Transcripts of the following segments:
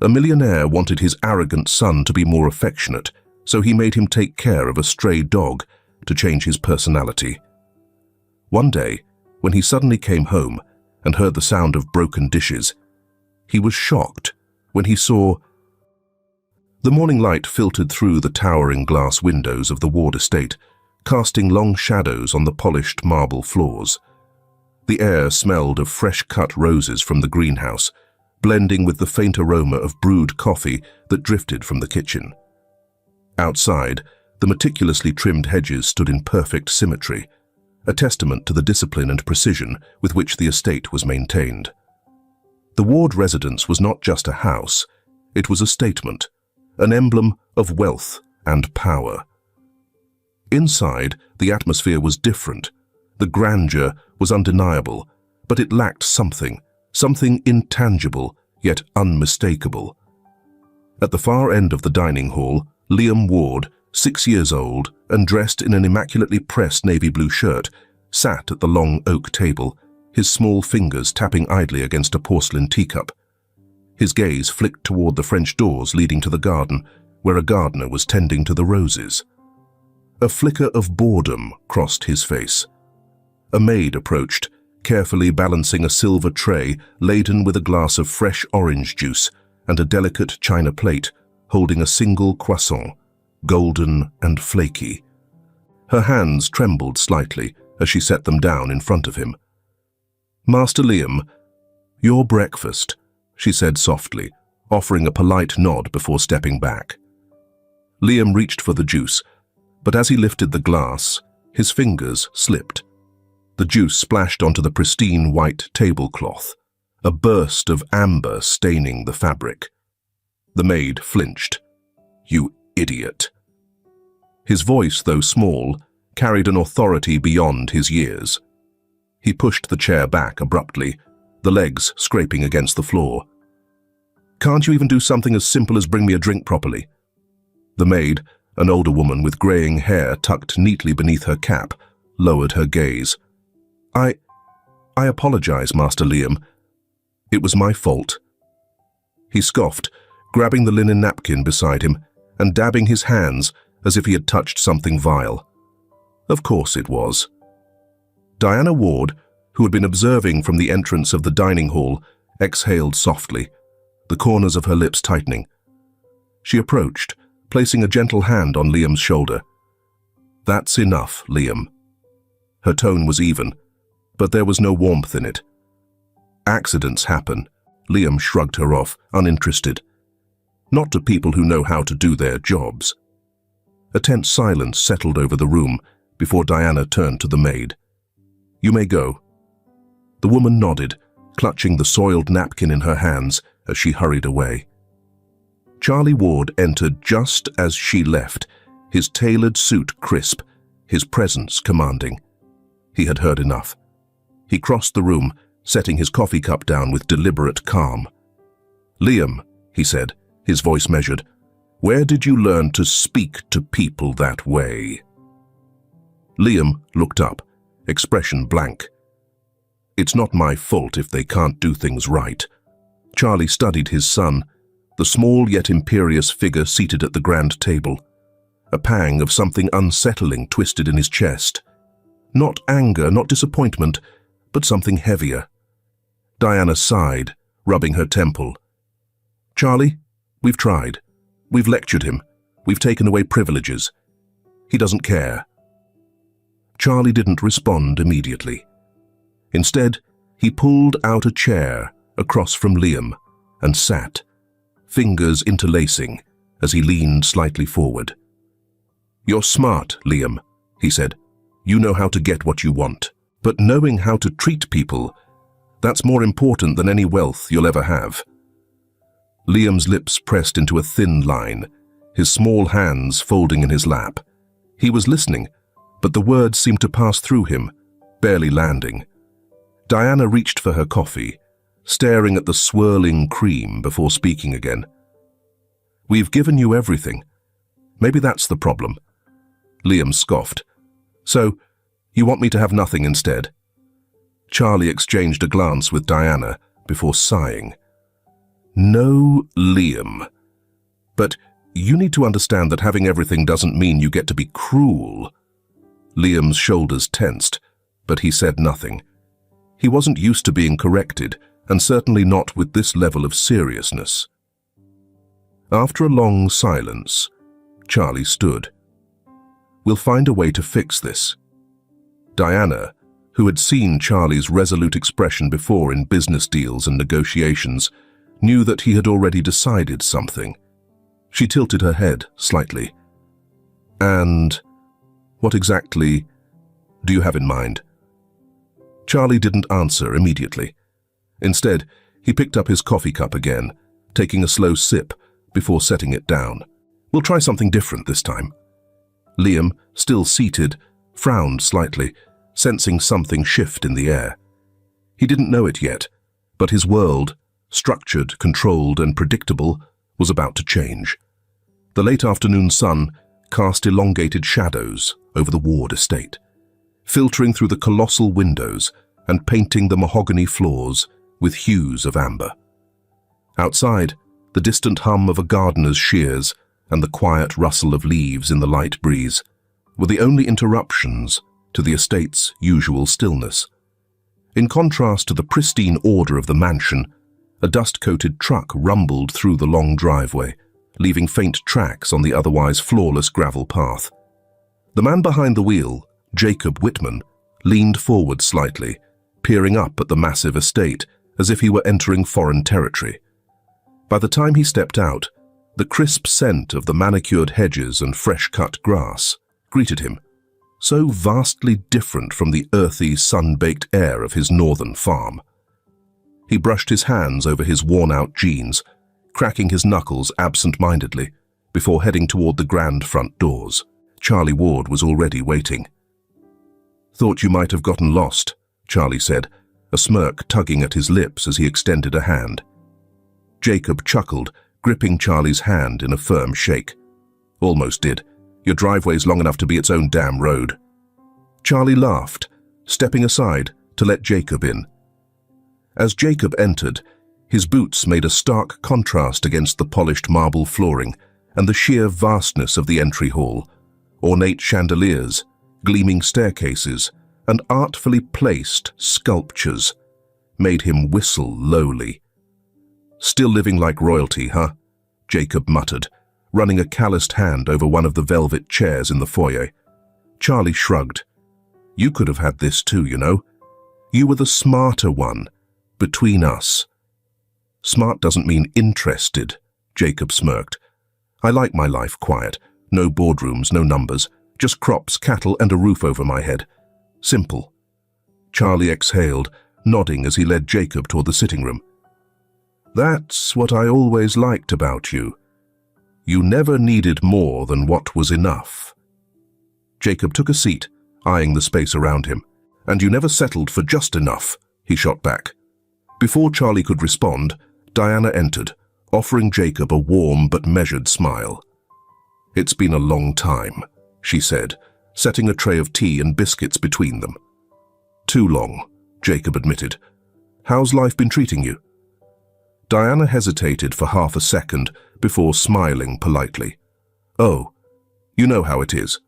A millionaire wanted his arrogant son to be more affectionate, so he made him take care of a stray dog to change his personality. One day, when he suddenly came home and heard the sound of broken dishes, he was shocked when he saw the morning light filtered through the towering glass windows of the Ward estate, casting long shadows on the polished marble floors. The air smelled of fresh-cut roses from the greenhouse, blending with the faint aroma of brewed coffee that drifted from the kitchen. Outside, the meticulously trimmed hedges stood in perfect symmetry, a testament to the discipline and precision with which the estate was maintained. The Ward residence was not just a house, it was a statement, an emblem of wealth and power. Inside, the atmosphere was different. The grandeur was undeniable, but it lacked something intangible yet unmistakable. At the far end of the dining hall, Liam Ward, 6 years old and dressed in an immaculately pressed navy blue shirt, sat at the long oak table, his small fingers tapping idly against a porcelain teacup. His gaze flicked toward the French doors leading to the garden, where a gardener was tending to the roses. A flicker of boredom crossed his face. A maid approached, carefully balancing a silver tray laden with a glass of fresh orange juice and a delicate china plate holding a single croissant, golden and flaky. Her hands trembled slightly as she set them down in front of him. "Master Liam, your breakfast," she said softly, offering a polite nod before stepping back. Liam reached for the juice, but as he lifted the glass, his fingers slipped. The juice splashed onto the pristine white tablecloth, a burst of amber staining the fabric. The maid flinched. "You idiot." His voice, though small, carried an authority beyond his years. He pushed the chair back abruptly, the legs scraping against the floor. "Can't you even do something as simple as bring me a drink properly?" The maid, an older woman with graying hair tucked neatly beneath her cap, lowered her gaze. I apologize, Master Liam. It was my fault." He scoffed, grabbing the linen napkin beside him and dabbing his hands as if he had touched something vile. Of course it was. Diana Ward, who had been observing from the entrance of the dining hall, exhaled softly, the corners of her lips tightening. She approached, placing a gentle hand on Liam's shoulder. "That's enough, Liam." Her tone was even, but there was no warmth in it. "Accidents happen." Liam shrugged her off, uninterested. "Not to people who know how to do their jobs." A tense silence settled over the room before Diana turned to the maid. "You may go." The woman nodded, clutching the soiled napkin in her hands as she hurried away. Charlie Ward entered just as she left, his tailored suit crisp, his presence commanding. He had heard enough. He crossed the room, setting his coffee cup down with deliberate calm. "Liam," he said, his voice measured, "where did you learn to speak to people that way?" Liam looked up, expression blank. "It's not my fault if they can't do things right." Charlie studied his son, the small yet imperious figure seated at the grand table. A pang of something unsettling twisted in his chest. Not anger, not disappointment, but something heavier. Diana sighed, rubbing her temple. "Charlie, we've tried. We've lectured him. We've taken away privileges. He doesn't care." Charlie didn't respond immediately. Instead, he pulled out a chair across from Liam and sat, fingers interlacing as he leaned slightly forward. "You're smart, Liam," he said. "You know how to get what you want. But knowing how to treat people, that's more important than any wealth you'll ever have." Liam's lips pressed into a thin line, his small hands folding in his lap. He was listening, but the words seemed to pass through him, barely landing. Diana reached for her coffee, staring at the swirling cream before speaking again. "We've given you everything. Maybe that's the problem." Liam scoffed. "So, you want me to have nothing instead?" Charlie exchanged a glance with Diana before sighing. No, Liam. But you need to understand that having everything doesn't mean you get to be cruel. Liam's shoulders tensed, but he said nothing. He wasn't used to being corrected, and certainly not with this level of seriousness. After a long silence, Charlie stood. We'll find a way to fix this. Diana, who had seen Charlie's resolute expression before in business deals and negotiations, knew that he had already decided something. She tilted her head slightly. And what exactly do you have in mind? Charlie didn't answer immediately. Instead, he picked up his coffee cup again, taking a slow sip before setting it down. We'll try something different this time. Liam, still seated, frowned slightly, sensing something shift in the air. He didn't know it yet, but his world, structured, controlled, and predictable, was about to change. The late afternoon sun cast elongated shadows over the Ward estate, filtering through the colossal windows and painting the mahogany floors with hues of amber. Outside, the distant hum of a gardener's shears and the quiet rustle of leaves in the light breeze were the only interruptions to the estate's usual stillness. In contrast to the pristine order of the mansion, a dust-coated truck rumbled through the long driveway, leaving faint tracks on the otherwise flawless gravel path. The man behind the wheel, Jacob Whitman, leaned forward slightly, peering up at the massive estate as if he were entering foreign territory. By the time he stepped out, the crisp scent of the manicured hedges and fresh-cut grass greeted him, so vastly different from the earthy, sun-baked air of his northern farm. He brushed his hands over his worn-out jeans, cracking his knuckles absent-mindedly before heading toward the grand front doors. Charlie Ward was already waiting. "Thought you might have gotten lost," Charlie said, a smirk tugging at his lips as he extended a hand. Jacob chuckled, gripping Charlie's hand in a firm shake. "Almost did. Your driveway's long enough to be its own damn road." Charlie laughed, stepping aside to let Jacob in. As Jacob entered, his boots made a stark contrast against the polished marble flooring and the sheer vastness of the entry hall. Ornate chandeliers, gleaming staircases, and artfully placed sculptures made him whistle lowly. "Still living like royalty, huh?" Jacob muttered, running a calloused hand over one of the velvet chairs in the foyer. Charlie shrugged. "You could have had this too, you know. You were the smarter one, between us." "Smart doesn't mean interested," Jacob smirked. "I like my life quiet. No boardrooms, no numbers, just crops, cattle, and a roof over my head. Simple." Charlie exhaled, nodding as he led Jacob toward the sitting room. "That's what I always liked about you. You never needed more than what was enough." Jacob took a seat, eyeing the space around him. "And you never settled for just enough," he shot back. Before Charlie could respond, Diana entered, offering Jacob a warm but measured smile. "It's been a long time," she said, setting a tray of tea and biscuits between them. "Too long," Jacob admitted. "How's life been treating you?" Diana hesitated for half a second before smiling politely. "Oh, you know how it is.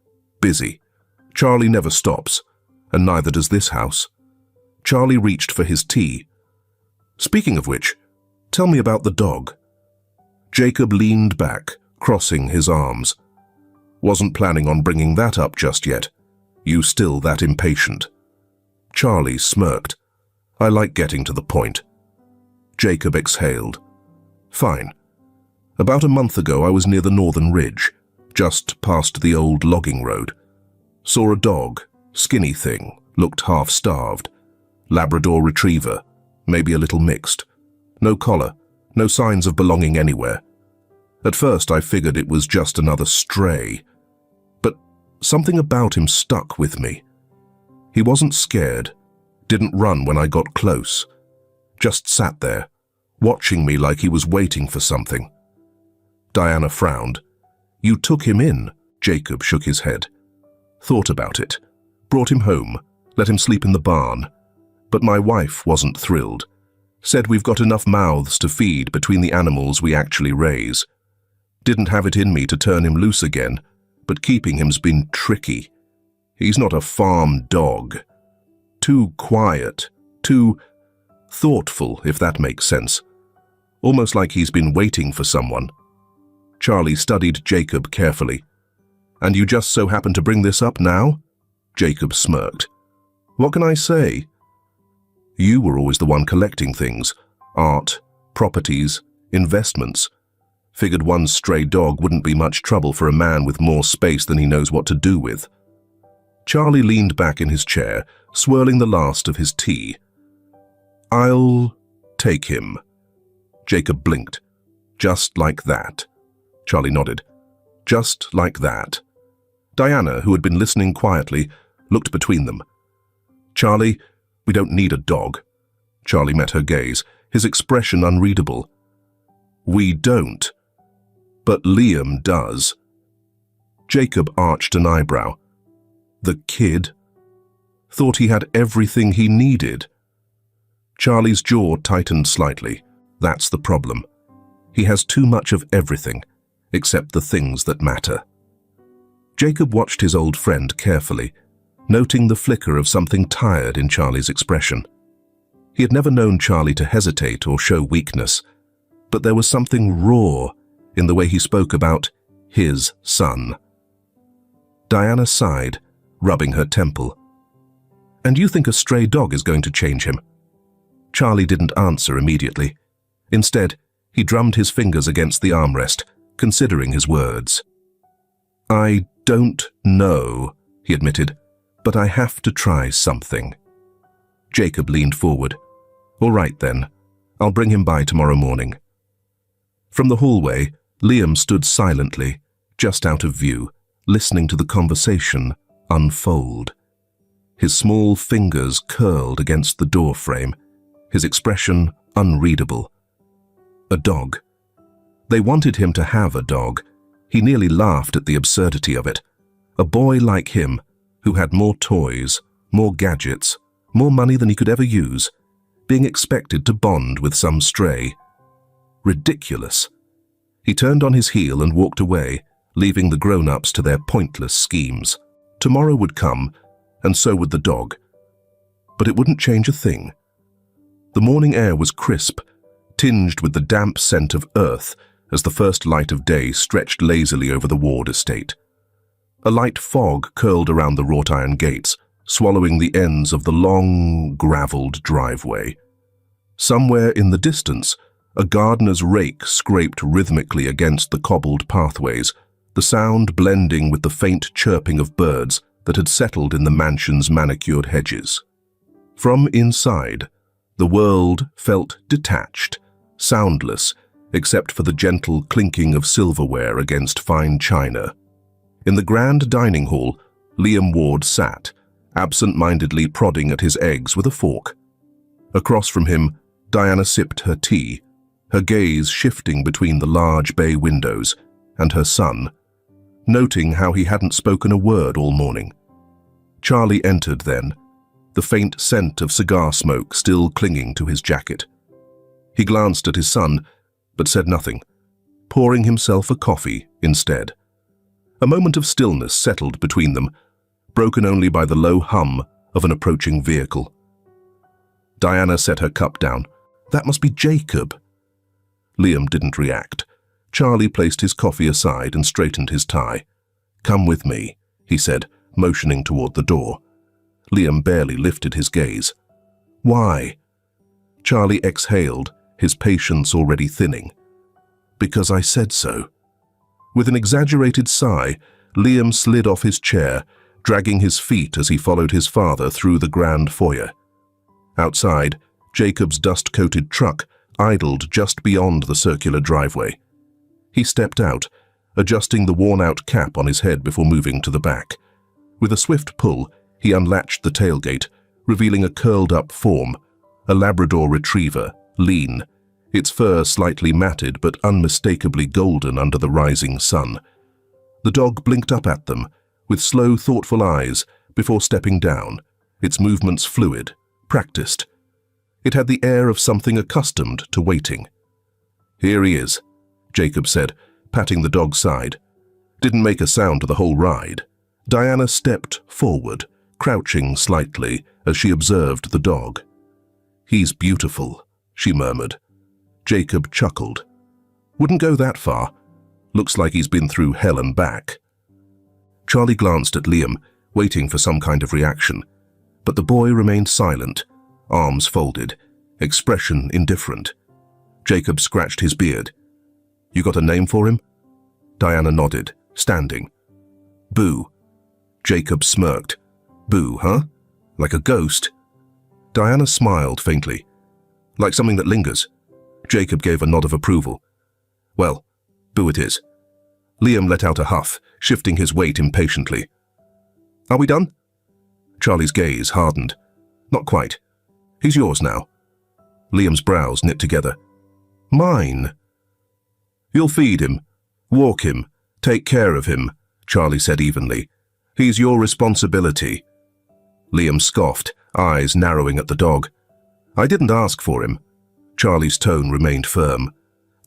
Busy. Charlie never stops, and neither does this house." Charlie reached for his tea. "Speaking of which, tell me about the dog." Jacob leaned back, crossing his arms. "Wasn't planning on bringing that up just yet. You still that impatient?" Charlie smirked. "I like getting to the point." Jacob exhaled. "Fine. About a month ago I was near the northern ridge, just past the old logging road. Saw a dog, skinny thing, looked half-starved. Labrador retriever, maybe a little mixed. No collar, no signs of belonging anywhere. At first I figured it was just another stray, but something about him stuck with me. He wasn't scared, didn't run when I got close, just sat there, watching me like he was waiting for something." Diana frowned. "You took him in?" Jacob shook his head. "Thought about it. Brought him home, let him sleep in the barn. But my wife wasn't thrilled. Said we've got enough mouths to feed between the animals we actually raise. Didn't have it in me to turn him loose again, but keeping him's been tricky. He's not a farm dog. Too quiet, too thoughtful, if that makes sense. Almost like he's been waiting for someone. Charlie studied Jacob carefully. And you just so happen to bring this up now? Jacob smirked. What can I say? You were always the one collecting things. Art, properties, investments. Figured one stray dog wouldn't be much trouble for a man with more space than he knows what to do with. Charlie leaned back in his chair, swirling the last of his tea. I'll take him. Jacob blinked. Just like that. Charlie nodded. Just like that. Diana, who had been listening quietly, looked between them. Charlie, we don't need a dog. Charlie met her gaze, his expression unreadable. We don't. But Liam does. Jacob arched an eyebrow. The kid? Thought he had everything he needed. Charlie's jaw tightened slightly. That's the problem. He has too much of everything, except the things that matter. Jacob watched his old friend carefully, noting the flicker of something tired in Charlie's expression. He had never known Charlie to hesitate or show weakness, but there was something raw in the way he spoke about his son. Diana sighed, rubbing her temple. And you think a stray dog is going to change him? Charlie didn't answer immediately. Instead, he drummed his fingers against the armrest, considering his words. I don't know, he admitted, but I have to try something. Jacob leaned forward. All right then, I'll bring him by tomorrow morning. From the hallway, Liam stood silently, just out of view, listening to the conversation unfold. His small fingers curled against the door frame, his expression unreadable. A dog. They wanted him to have a dog. He nearly laughed at the absurdity of it. A boy like him, who had more toys, more gadgets, more money than he could ever use, being expected to bond with some stray. Ridiculous. He turned on his heel and walked away, leaving the grown-ups to their pointless schemes. Tomorrow would come, and so would the dog. But it wouldn't change a thing. The morning air was crisp, tinged with the damp scent of earth as the first light of day stretched lazily over the Ward estate. A light fog curled around the wrought-iron gates, swallowing the ends of the long, gravelled driveway. Somewhere in the distance, a gardener's rake scraped rhythmically against the cobbled pathways, the sound blending with the faint chirping of birds that had settled in the mansion's manicured hedges. From inside, the world felt detached, soundless, except for the gentle clinking of silverware against fine china. In the grand dining hall, Liam Ward sat, absent-mindedly prodding at his eggs with a fork. Across from him, Diana sipped her tea, her gaze shifting between the large bay windows and her son, noting how he hadn't spoken a word all morning. Charlie entered then, the faint scent of cigar smoke still clinging to his jacket. He glanced at his son, but said nothing, pouring himself a coffee instead. A moment of stillness settled between them, broken only by the low hum of an approaching vehicle. Diana set her cup down. That must be Jacob. Liam didn't react. Charlie placed his coffee aside and straightened his tie. Come with me, he said, motioning toward the door. Liam barely lifted his gaze. Why? Charlie exhaled, his patience already thinning. Because I said so. With an exaggerated sigh, Liam slid off his chair, dragging his feet as he followed his father through the grand foyer. Outside, Jacob's dust-coated truck idled just beyond the circular driveway. He stepped out, adjusting the worn-out cap on his head before moving to the back. With a swift pull, he unlatched the tailgate, revealing a curled-up form, a Labrador retriever, lean, its fur slightly matted but unmistakably golden under the rising sun. The dog blinked up at them, with slow, thoughtful eyes, before stepping down, its movements fluid, practiced. It had the air of something accustomed to waiting. "Here he is," Jacob said, patting the dog's side. Didn't make a sound the whole ride. Diana stepped forward, crouching slightly as she observed the dog. "He's beautiful," she murmured. Jacob chuckled. "Wouldn't go that far. Looks like he's been through hell and back." Charlie glanced at Liam, waiting for some kind of reaction, but the boy remained silent, arms folded, expression indifferent. Jacob scratched his beard. "You got a name for him?" Diana nodded, standing. "Boo." Jacob smirked. "Boo, huh? Like a ghost?" Diana smiled faintly. "Like something that lingers." Jacob gave a nod of approval. "Well, Boo it is." Liam let out a huff, shifting his weight impatiently. "Are we done?" Charlie's gaze hardened. "Not quite. He's yours now." Liam's brows knit together. "Mine?" "You'll feed him, walk him, take care of him," Charlie said evenly. "He's your responsibility." Liam scoffed, eyes narrowing at the dog. "I didn't ask for him." Charlie's tone remained firm.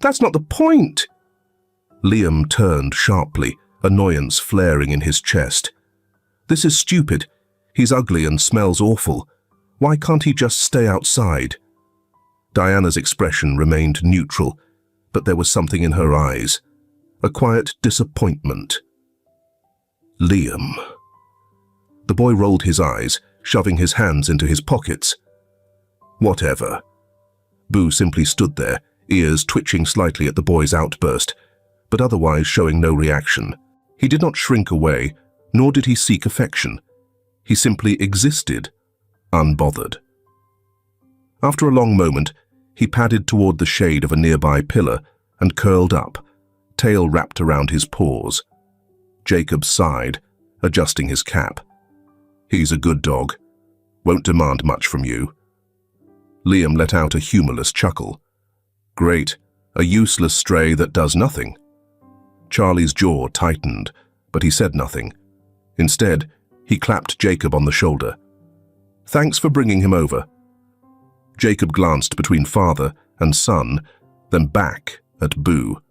"That's not the point." Liam turned sharply, annoyance flaring in his chest. "This is stupid. He's ugly and smells awful. Why can't he just stay outside?" Diana's expression remained neutral, but there was something in her eyes, a quiet disappointment. "Liam." The boy rolled his eyes, shoving his hands into his pockets. "Whatever." Boo simply stood there, ears twitching slightly at the boy's outburst, but otherwise showing no reaction. He did not shrink away, nor did he seek affection. He simply existed, unbothered. After a long moment, he padded toward the shade of a nearby pillar and curled up, tail wrapped around his paws. Jacob sighed, adjusting his cap. "He's a good dog. Won't demand much from you." Liam let out a humorless chuckle. "Great, a useless stray that does nothing." Charlie's jaw tightened, but he said nothing. Instead, he clapped Jacob on the shoulder. "Thanks for bringing him over." Jacob glanced between father and son, then back at Boo.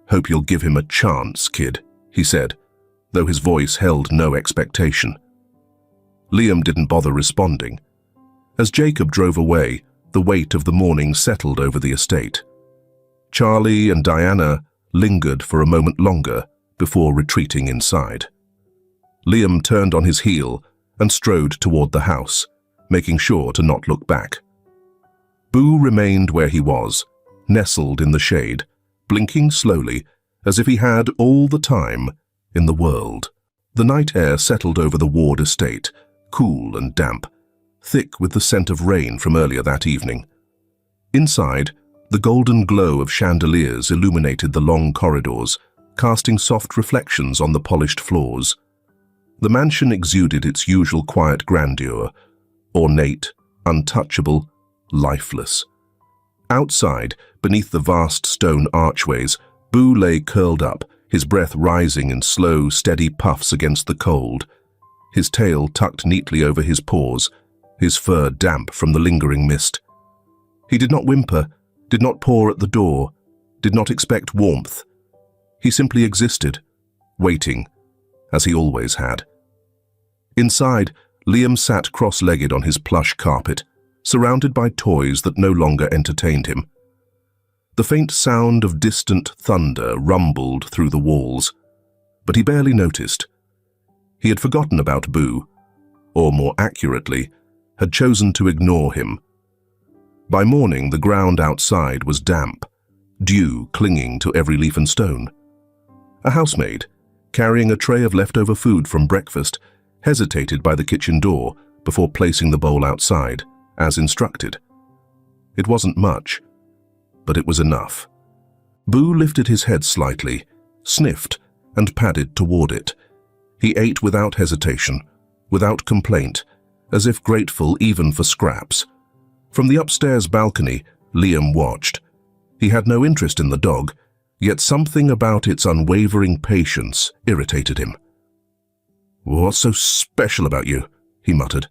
"Hope you'll give him a chance, kid," he said, though his voice held no expectation. Liam didn't bother responding. As Jacob drove away, the weight of the morning settled over the estate. Charlie and Diana lingered for a moment longer before retreating inside. Liam turned on his heel and strode toward the house, making sure to not look back. Boo remained where he was, nestled in the shade, blinking slowly, as if he had all the time in the world. The night air settled over the Ward estate, cool and damp, thick with the scent of rain from earlier that evening. Inside, the golden glow of chandeliers illuminated the long corridors, casting soft reflections on the polished floors. The mansion exuded its usual quiet grandeur, ornate, untouchable, lifeless. Outside, beneath the vast stone archways, Boo lay curled up, his breath rising in slow, steady puffs against the cold, his tail tucked neatly over his paws, his fur damp from the lingering mist. He did not whimper, did not paw at the door, did not expect warmth. He simply existed, waiting, as he always had. Inside, Liam sat cross-legged on his plush carpet, surrounded by toys that no longer entertained him. The faint sound of distant thunder rumbled through the walls, but he barely noticed. He had forgotten about Boo, or more accurately, had chosen to ignore him. By morning, the ground outside was damp, dew clinging to every leaf and stone. A housemaid, carrying a tray of leftover food from breakfast, hesitated by the kitchen door before placing the bowl outside, as instructed. It wasn't much, but it was enough. Boo lifted his head slightly, sniffed, and padded toward it. He ate without hesitation, without complaint, as if grateful even for scraps. From the upstairs balcony, Liam watched. He had no interest in the dog, yet something about its unwavering patience irritated him. "What's so special about you?" he muttered.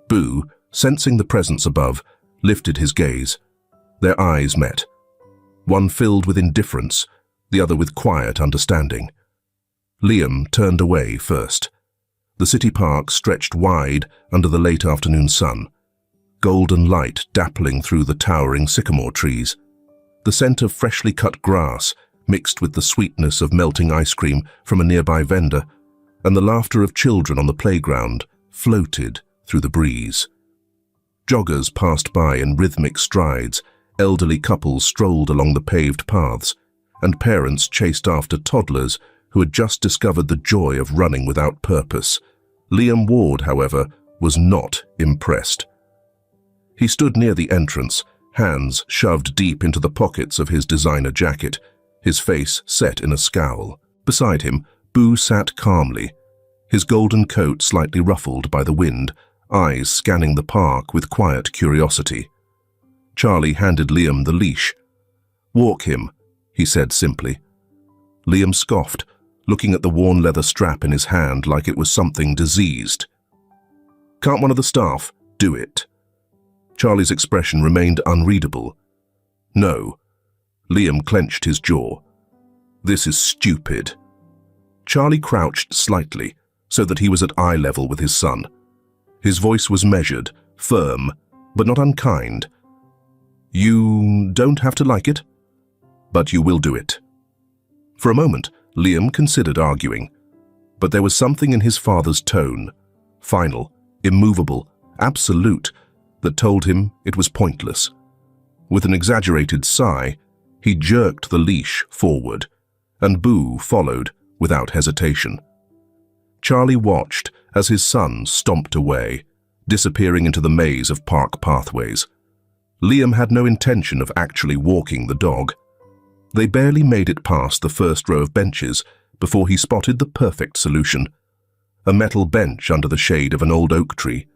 Boo, sensing the presence above, lifted his gaze. Their eyes met, one filled with indifference, the other with quiet understanding. Liam turned away first. The city park stretched wide under the late afternoon sun, golden light dappling through the towering sycamore trees. The scent of freshly cut grass mixed with the sweetness of melting ice cream from a nearby vendor, and the laughter of children on the playground floated through the breeze. Joggers passed by in rhythmic strides, elderly couples strolled along the paved paths, and parents chased after toddlers who had just discovered the joy of running without purpose. Liam Ward, however, was not impressed. He stood near the entrance, hands shoved deep into the pockets of his designer jacket, his face set in a scowl. Beside him, Boo sat calmly, his golden coat slightly ruffled by the wind, eyes scanning the park with quiet curiosity. Charlie handed Liam the leash. "Walk him," he said simply. Liam scoffed, looking at the worn leather strap in his hand like it was something diseased. "Can't one of the staff do it?" Charlie's expression remained unreadable. "No." Liam clenched his jaw. "This is stupid." Charlie crouched slightly, so that he was at eye level with his son. His voice was measured, firm, but not unkind. "You don't have to like it, but you will do it." For a moment, Liam considered arguing, but there was something in his father's tone, final, immovable, absolute, that told him it was pointless. With an exaggerated sigh, he jerked the leash forward, and Boo followed without hesitation. Charlie watched as his son stomped away, disappearing into the maze of park pathways. Liam had no intention of actually walking the dog. They barely made it past the first row of benches before he spotted the perfect solution, a metal bench under the shade of an old oak tree.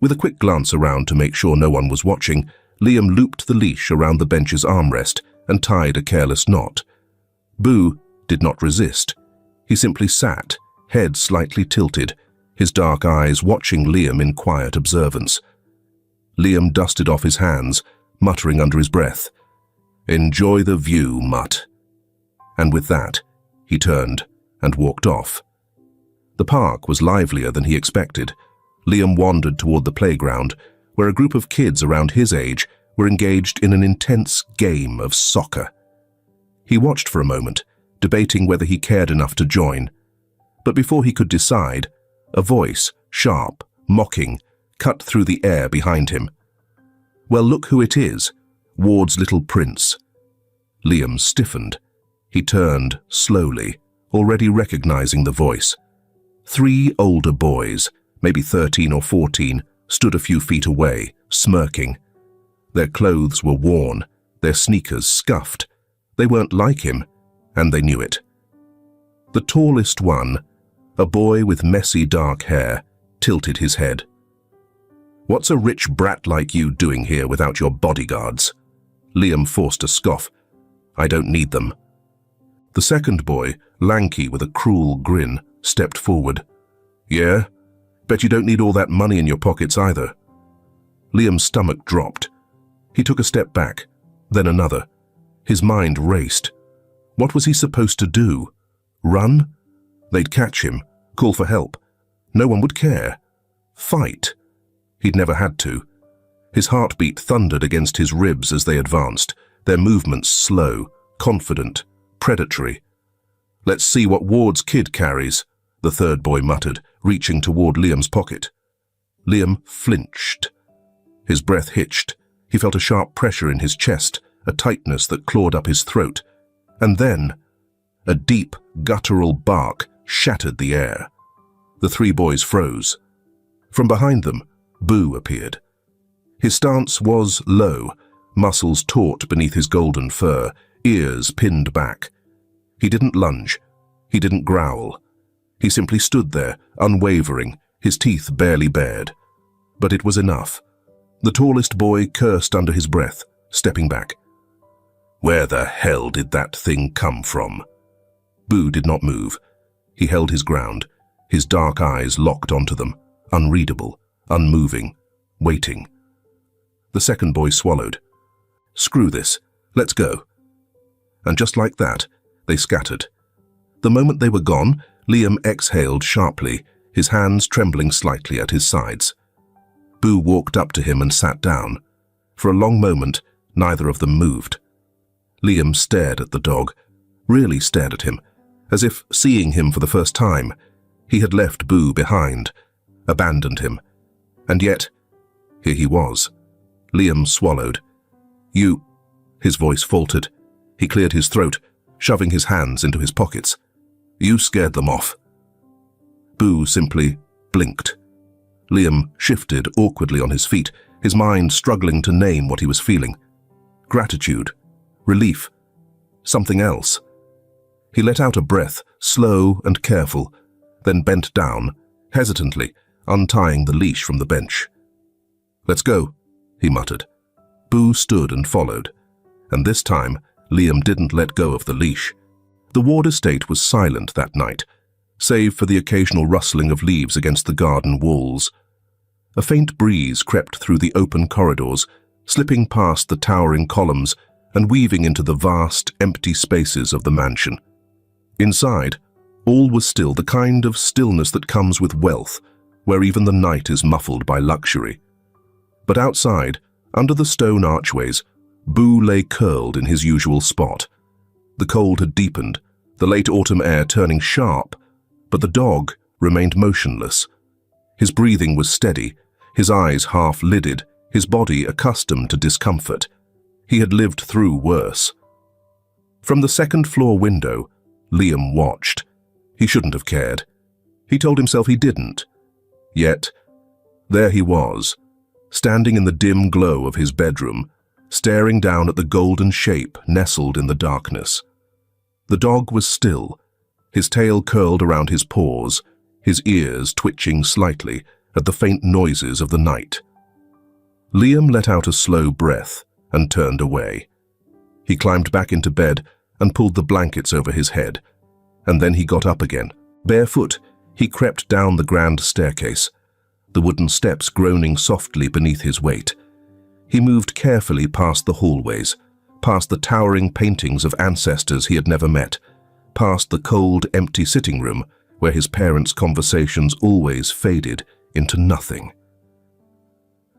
With a quick glance around to make sure no one was watching, Liam looped the leash around the bench's armrest and tied a careless knot. Boo did not resist. He simply sat, head slightly tilted, his dark eyes watching Liam in quiet observance. Liam dusted off his hands, muttering under his breath, "Enjoy the view, mutt." And with that, he turned and walked off. The park was livelier than he expected. Liam wandered toward the playground, where a group of kids around his age were engaged in an intense game of soccer. He watched for a moment, debating whether he cared enough to join. But before he could decide, a voice, sharp, mocking, cut through the air behind him. "Well, look who it is, Ward's little prince." Liam stiffened. He turned slowly, already recognizing the voice. 3 older boys, maybe 13 or 14, stood a few feet away, smirking. Their clothes were worn, their sneakers scuffed. They weren't like him, and they knew it. The tallest one, a boy with messy dark hair, tilted his head. "What's a rich brat like you doing here without your bodyguards?" Liam forced a scoff. "I don't need them." The second boy, lanky with a cruel grin, stepped forward. "Yeah? Bet you don't need all that money in your pockets either." Liam's stomach dropped. He took a step back, then another. His mind raced. What was he supposed to do? Run? They'd catch him, call for help. No one would care. Fight? He'd never had to. His heartbeat thundered against his ribs as they advanced, their movements slow, confident, predatory. "Let's see what Ward's kid carries," the third boy muttered, reaching toward Liam's pocket. Liam flinched. His breath hitched. He felt a sharp pressure in his chest, a tightness that clawed up his throat. And then, a deep, guttural bark shattered the air. The 3 boys froze. From behind them, Boo appeared. His stance was low, muscles taut beneath his golden fur, ears pinned back. He didn't lunge. He didn't growl. He simply stood there, unwavering, his teeth barely bared. But it was enough. The tallest boy cursed under his breath, stepping back. "Where the hell did that thing come from?" Boo did not move. He held his ground, his dark eyes locked onto them, unreadable, unmoving, waiting. The second boy swallowed. "Screw this. Let's go." And just like that, they scattered. The moment they were gone, Liam exhaled sharply, his hands trembling slightly at his sides. Boo walked up to him and sat down. For a long moment, neither of them moved. Liam stared at the dog, really stared at him, as if seeing him for the first time. He had left Boo behind, abandoned him. And yet, here he was. Liam swallowed. "You—" His voice faltered. He cleared his throat, shoving his hands into his pockets. "You scared them off." Boo simply blinked. Liam shifted awkwardly on his feet, his mind struggling to name what he was feeling. Gratitude, relief, something else. He let out a breath, slow and careful, then bent down, hesitantly, untying the leash from the bench. "Let's go," he muttered. Boo stood and followed, and this time Liam didn't let go of the leash. The Ward estate was silent that night, save for the occasional rustling of leaves against the garden walls. A faint breeze crept through the open corridors, slipping past the towering columns and weaving into the vast, empty spaces of the mansion. Inside, all was still, the kind of stillness that comes with wealth, where even the night is muffled by luxury. But outside, under the stone archways, Boo lay curled in his usual spot. The cold had deepened, the late autumn air turning sharp, but the dog remained motionless. His breathing was steady, his eyes half-lidded, his body accustomed to discomfort. He had lived through worse. From the second-floor window, Liam watched. He shouldn't have cared. He told himself he didn't. Yet, there he was, standing in the dim glow of his bedroom, staring down at the golden shape nestled in the darkness. The dog was still, his tail curled around his paws, his ears twitching slightly at the faint noises of the night. Liam let out a slow breath and turned away. He climbed back into bed and pulled the blankets over his head, and then he got up again. Barefoot, he crept down the grand staircase, the wooden steps groaning softly beneath his weight. He moved carefully past the hallways, past the towering paintings of ancestors he had never met, past the cold, empty sitting room where his parents' conversations always faded into nothing.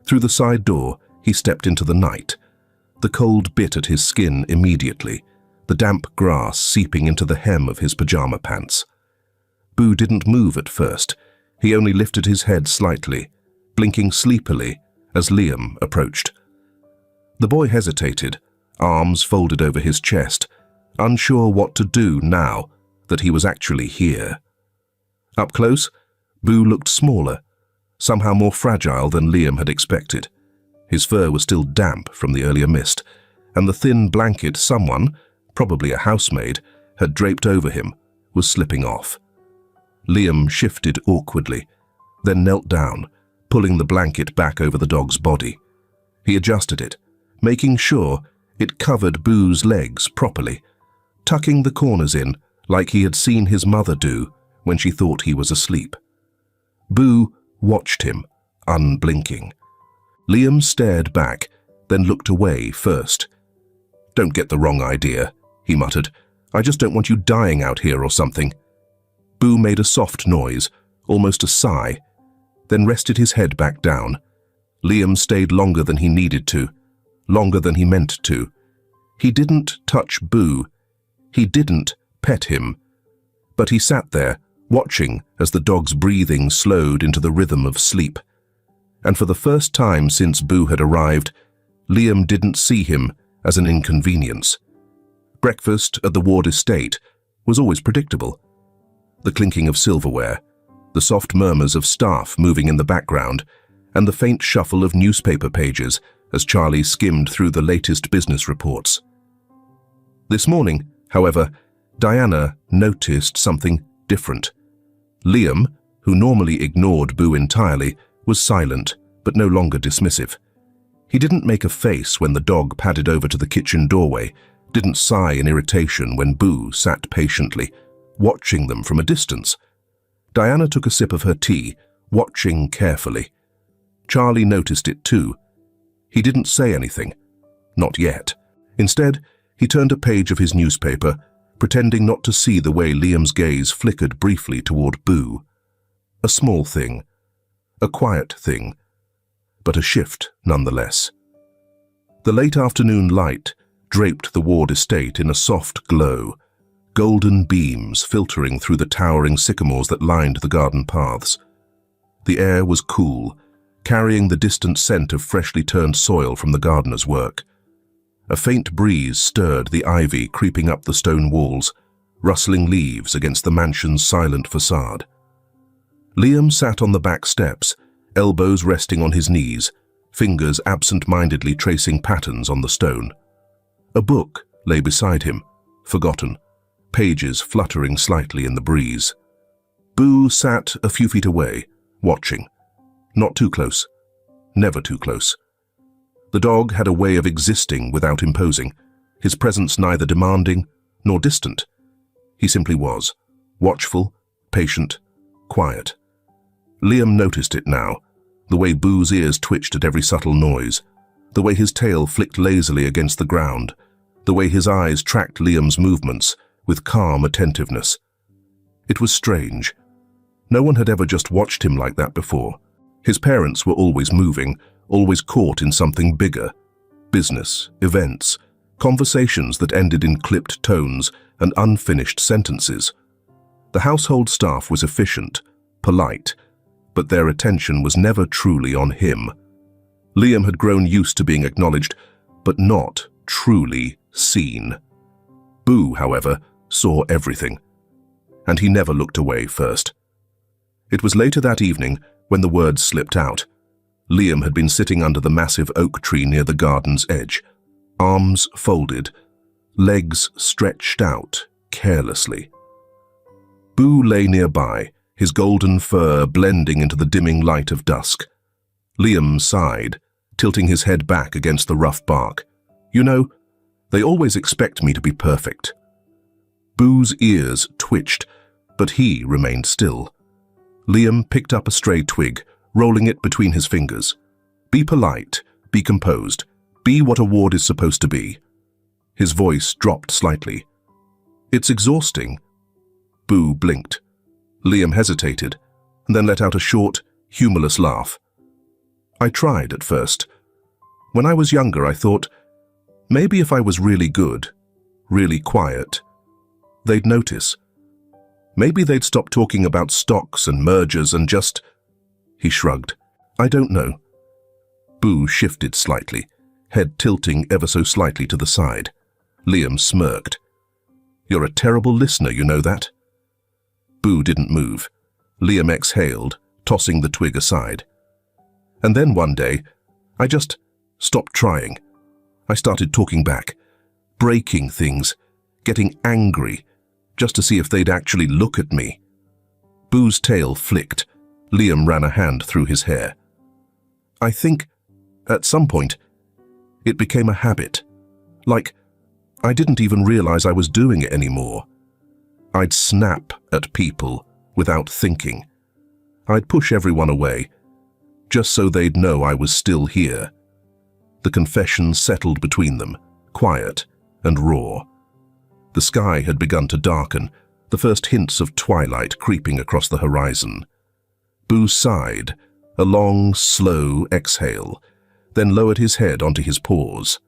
Through the side door, he stepped into the night. The cold bit at his skin immediately, the damp grass seeping into the hem of his pajama pants. Boo didn't move at first. He only lifted his head slightly, blinking sleepily as Liam approached. The boy hesitated, arms folded over his chest, unsure what to do now that he was actually here. Up close, Boo looked smaller, somehow more fragile than Liam had expected. His fur was still damp from the earlier mist, and the thin blanket someone, probably a housemaid, had draped over him was slipping off. Liam shifted awkwardly, then knelt down, pulling the blanket back over the dog's body. He adjusted it, making sure it covered Boo's legs properly, tucking the corners in like he had seen his mother do when she thought he was asleep. Boo watched him, unblinking. Liam stared back, then looked away first. "Don't get the wrong idea," he muttered. "I just don't want you dying out here or something." Boo made a soft noise, almost a sigh, then rested his head back down. Liam stayed longer than he needed to, longer than he meant to. He didn't touch Boo. He didn't pet him. But he sat there, watching as the dog's breathing slowed into the rhythm of sleep. And for the first time since Boo had arrived, Liam didn't see him as an inconvenience. Breakfast at the Ward estate was always predictable. The clinking of silverware, the soft murmurs of staff moving in the background, and the faint shuffle of newspaper pages as Charlie skimmed through the latest business reports. This morning, however, Diana noticed something different. Liam, who normally ignored Boo entirely, was silent, but no longer dismissive. He didn't make a face when the dog padded over to the kitchen doorway, didn't sigh in irritation when Boo sat patiently, watching them from a distance. Diana took a sip of her tea, watching carefully. Charlie noticed it too. He didn't say anything. Not yet. Instead, he turned a page of his newspaper, pretending not to see the way Liam's gaze flickered briefly toward Boo. A small thing. A quiet thing. But a shift nonetheless. The late afternoon light draped the Ward estate in a soft glow, golden beams filtering through the towering sycamores that lined the garden paths. The air was cool, carrying the distant scent of freshly turned soil from the gardener's work. A faint breeze stirred the ivy creeping up the stone walls, rustling leaves against the mansion's silent facade. Liam sat on the back steps, elbows resting on his knees, fingers absent-mindedly tracing patterns on the stone. A book lay beside him, forgotten, pages fluttering slightly in the breeze. Boo sat a few feet away, watching. Not too close. Never too close. The dog had a way of existing without imposing, his presence neither demanding nor distant. He simply was, watchful, patient, quiet. Liam noticed it now, the way Boo's ears twitched at every subtle noise, the way his tail flicked lazily against the ground, the way his eyes tracked Liam's movements with calm attentiveness. It was strange. No one had ever just watched him like that before. His parents were always moving, always caught in something bigger. Business, events, conversations that ended in clipped tones and unfinished sentences. The household staff was efficient, polite, but their attention was never truly on him. Liam had grown used to being acknowledged, but not truly seen. Boo, however, saw everything, and he never looked away first. It was later that evening when the words slipped out. Liam had been sitting under the massive oak tree near the garden's edge, arms folded, legs stretched out carelessly. Boo lay nearby, his golden fur blending into the dimming light of dusk. Liam sighed, tilting his head back against the rough bark. You know, they always expect me to be perfect. Boo's ears twitched, but he remained still. Liam picked up a stray twig, rolling it between his fingers. Be polite, be composed, be what a ward is supposed to be. His voice dropped slightly. It's exhausting. Boo blinked. Liam hesitated, and then let out a short, humorless laugh. I tried at first. When I was younger, I thought, maybe if I was really good, really quiet, they'd notice. Maybe they'd stop talking about stocks and mergers and just... He shrugged. I don't know. Boo shifted slightly, head tilting ever so slightly to the side. Liam smirked. You're a terrible listener, you know that? Boo didn't move. Liam exhaled, tossing the twig aside. And then one day, I just stopped trying. I started talking back, breaking things, getting angry, just to see if they'd actually look at me. Boo's tail flicked. Liam ran a hand through his hair. I think, at some point, it became a habit. Like, I didn't even realize I was doing it anymore. I'd snap at people without thinking. I'd push everyone away, just so they'd know I was still here. The confession settled between them, quiet and raw. The sky had begun to darken, the first hints of twilight creeping across the horizon. Boo sighed, a long, slow exhale, then lowered his head onto his paws.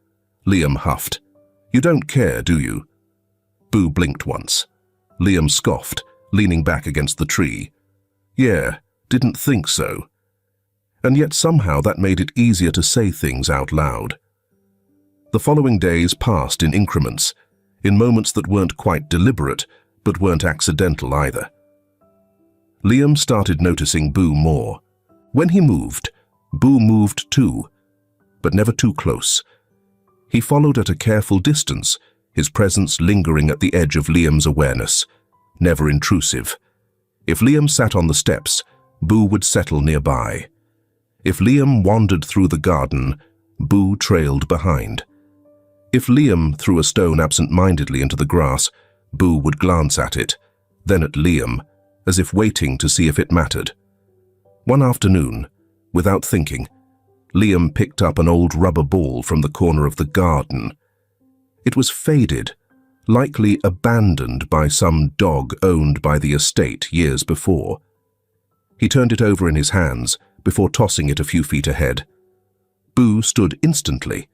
Liam huffed. You don't care, do you? Boo blinked once. Liam scoffed, leaning back against the tree. Yeah, didn't think so. And yet somehow that made it easier to say things out loud. The following days passed in increments, in moments that weren't quite deliberate, but weren't accidental either. Liam started noticing Boo more. When he moved, Boo moved too, but never too close. He followed at a careful distance, his presence lingering at the edge of Liam's awareness, never intrusive. If Liam sat on the steps, Boo would settle nearby. If Liam wandered through the garden, Boo trailed behind. If Liam threw a stone absent-mindedly into the grass, Boo would glance at it, then at Liam, as if waiting to see if it mattered. One afternoon, without thinking, Liam picked up an old rubber ball from the corner of the garden. It was faded, likely abandoned by some dog owned by the estate years before. He turned it over in his hands before tossing it a few feet ahead. Boo stood instantly.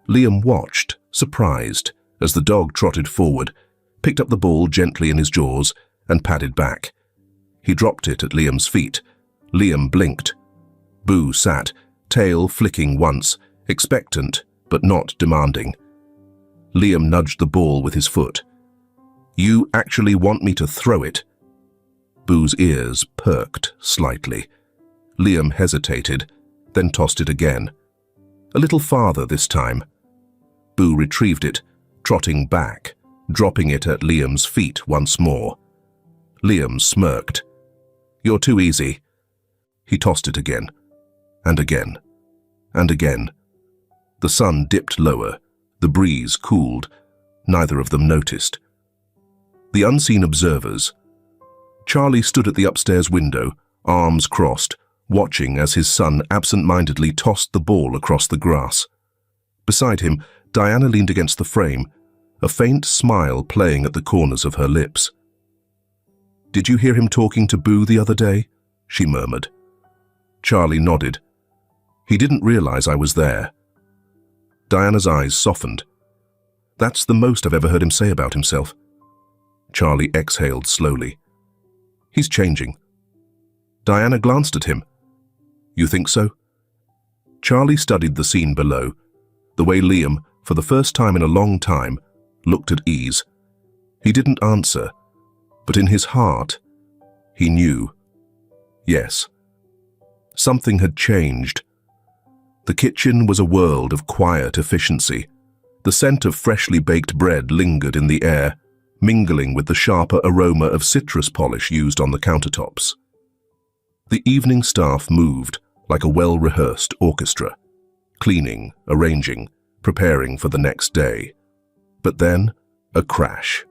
Liam watched, surprised, as the dog trotted forward, picked up the ball gently in his jaws, and padded back. He dropped it at Liam's feet. Liam blinked. Boo sat, tail flicking once, expectant but not demanding. Liam nudged the ball with his foot. "You actually want me to throw it?" Boo's ears perked slightly. Liam hesitated, then tossed it again. A little farther this time. Boo retrieved it, trotting back, dropping it at Liam's feet once more. Liam smirked. "You're too easy." He tossed it again, and again, and again. The sun dipped lower, the breeze cooled. Neither of them noticed. The unseen observers. Charlie stood at the upstairs window, arms crossed, watching as his son absent-mindedly tossed the ball across the grass. Beside him, Diana leaned against the frame, a faint smile playing at the corners of her lips. "Did you hear him talking to Boo the other day?" she murmured. Charlie nodded. "He didn't realize I was there." Diana's eyes softened. "That's the most I've ever heard him say about himself." Charlie exhaled slowly. "He's changing." Diana glanced at him. "You think so?" Charlie studied the scene below, the way Liam, for the first time in a long time, looked at ease. He didn't answer, but in his heart, he knew. Yes. Something had changed. The kitchen was a world of quiet efficiency. The scent of freshly baked bread lingered in the air, mingling with the sharper aroma of citrus polish used on the countertops. The evening staff moved like a well-rehearsed orchestra, cleaning, arranging, preparing for the next day. But then, a crash.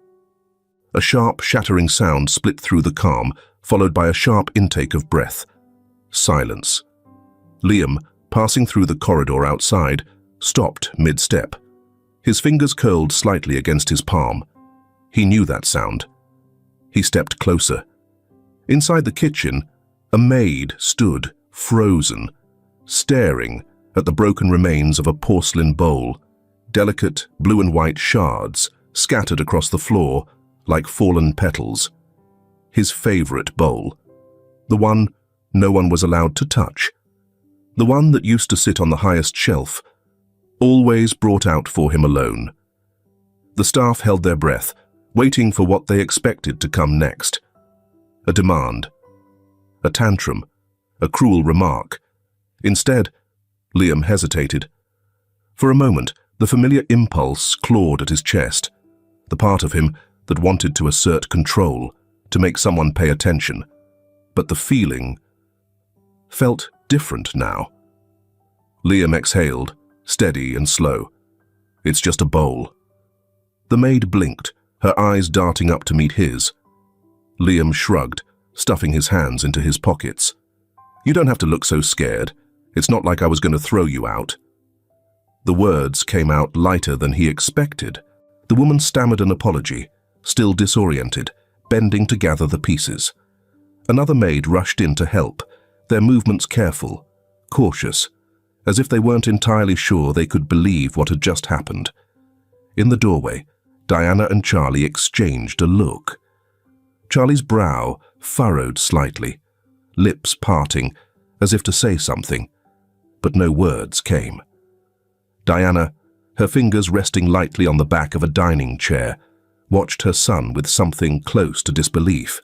A sharp, shattering sound split through the calm, followed by a sharp intake of breath. Silence. Liam, passing through the corridor outside, stopped mid-step. His fingers curled slightly against his palm. He knew that sound. He stepped closer. Inside the kitchen, a maid stood, frozen, staring at the broken remains of a porcelain bowl, delicate blue and white shards scattered across the floor like fallen petals. His favorite bowl. The one no one was allowed to touch. The one that used to sit on the highest shelf, always brought out for him alone. The staff held their breath, waiting for what they expected to come next. A demand. A tantrum. A cruel remark. Instead, Liam hesitated. For a moment, the familiar impulse clawed at his chest, the part of him that wanted to assert control, to make someone pay attention. But the feeling felt different now. Liam exhaled, steady and slow. "It's just a bowl." The maid blinked, her eyes darting up to meet his. Liam shrugged, stuffing his hands into his pockets. "You don't have to look so scared. It's not like I was going to throw you out." The words came out lighter than he expected. The woman stammered an apology, still disoriented, bending to gather the pieces. Another maid rushed in to help, their movements careful, cautious, as if they weren't entirely sure they could believe what had just happened. In the doorway, Diana and Charlie exchanged a look. Charlie's brow furrowed slightly, lips parting, as if to say something, but no words came. Diana, her fingers resting lightly on the back of a dining chair, watched her son with something close to disbelief.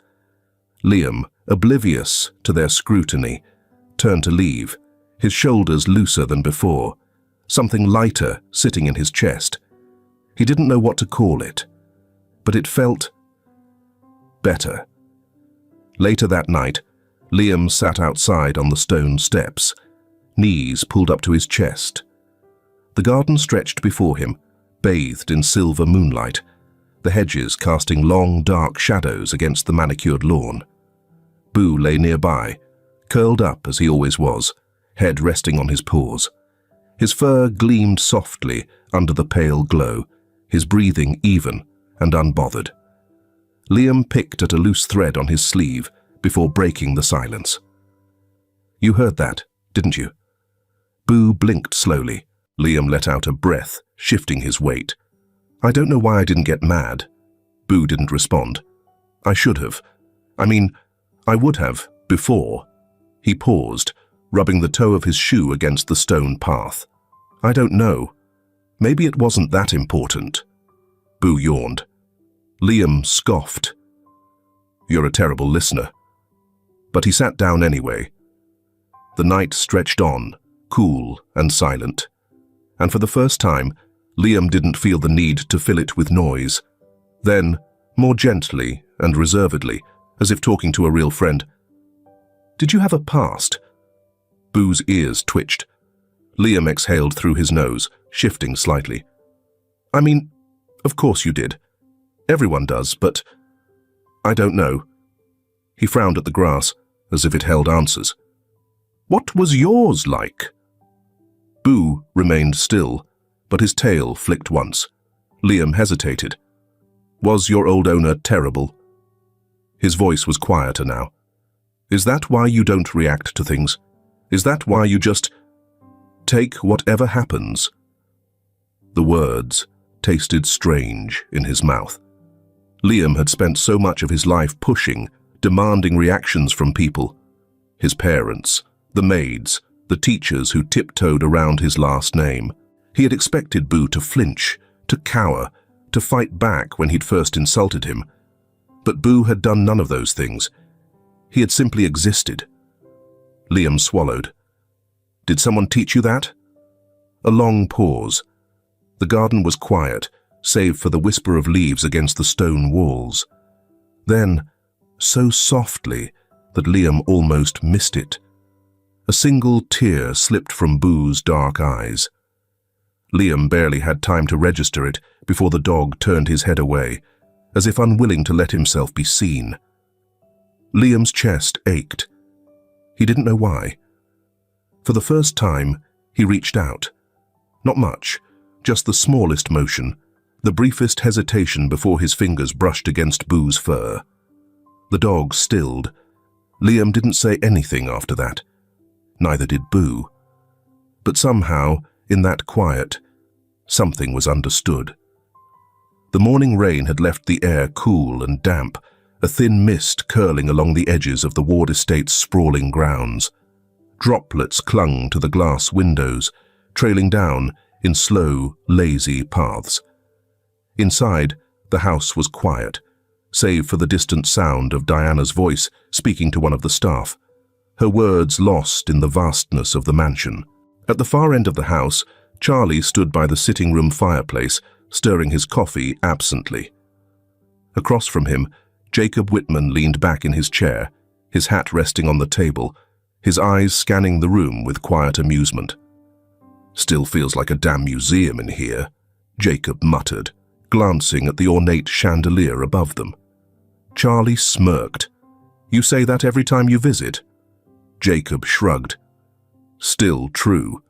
Liam, oblivious to their scrutiny, turned to leave, his shoulders looser than before, something lighter sitting in his chest. He didn't know what to call it, but it felt better. Later that night, Liam sat outside on the stone steps, knees pulled up to his chest. The garden stretched before him, bathed in silver moonlight, the hedges casting long, dark shadows against the manicured lawn. Boo lay nearby, curled up as he always was, head resting on his paws. His fur gleamed softly under the pale glow, his breathing even and unbothered. Liam picked at a loose thread on his sleeve before breaking the silence. "You heard that, didn't you?" Boo blinked slowly. Liam let out a breath, shifting his weight. "I don't know why I didn't get mad." Boo didn't respond. "I should have. I would have, before." He paused, rubbing the toe of his shoe against the stone path. "I don't know. Maybe it wasn't that important." Boo yawned. Liam scoffed. "You're a terrible listener." But he sat down anyway. The night stretched on, cool and silent. And for the first time, Liam didn't feel the need to fill it with noise. Then, more gently and reservedly, as if talking to a real friend, "Did you have a past?" Boo's ears twitched. Liam exhaled through his nose, shifting slightly. Of course you did. Everyone does, but I don't know." He frowned at the grass, as if it held answers. "What was yours like?" Boo remained still, but his tail flicked once. Liam hesitated. "Was your old owner terrible?" His voice was quieter now. "Is that why you don't react to things? Is that why you just take whatever happens?" The words tasted strange in his mouth. Liam had spent so much of his life pushing, demanding reactions from people. His parents, the maids, the teachers who tiptoed around his last name. He had expected Boo to flinch, to cower, to fight back when he'd first insulted him. But Boo had done none of those things. He had simply existed. Liam swallowed. "Did someone teach you that?" A long pause. The garden was quiet, save for the whisper of leaves against the stone walls. Then, so softly that Liam almost missed it, a single tear slipped from Boo's dark eyes. Liam barely had time to register it before the dog turned his head away, as if unwilling to let himself be seen. Liam's chest ached. He didn't know why. For the first time, he reached out. Not much, just the smallest motion, the briefest hesitation before his fingers brushed against Boo's fur. The dog stilled. Liam didn't say anything after that. Neither did Boo. But somehow, in that quiet, something was understood. The morning rain had left the air cool and damp, a thin mist curling along the edges of the Ward estate's sprawling grounds. Droplets clung to the glass windows, trailing down in slow, lazy paths. Inside, the house was quiet, save for the distant sound of Diana's voice speaking to one of the staff, her words lost in the vastness of the mansion. At the far end of the house, Charlie stood by the sitting room fireplace, stirring his coffee absently. Across from him, Jacob Whitman leaned back in his chair, his hat resting on the table, his eyes scanning the room with quiet amusement. "Still feels like a damn museum in here," Jacob muttered, glancing at the ornate chandelier above them. Charlie smirked. "You say that every time you visit?" Jacob shrugged. Still true.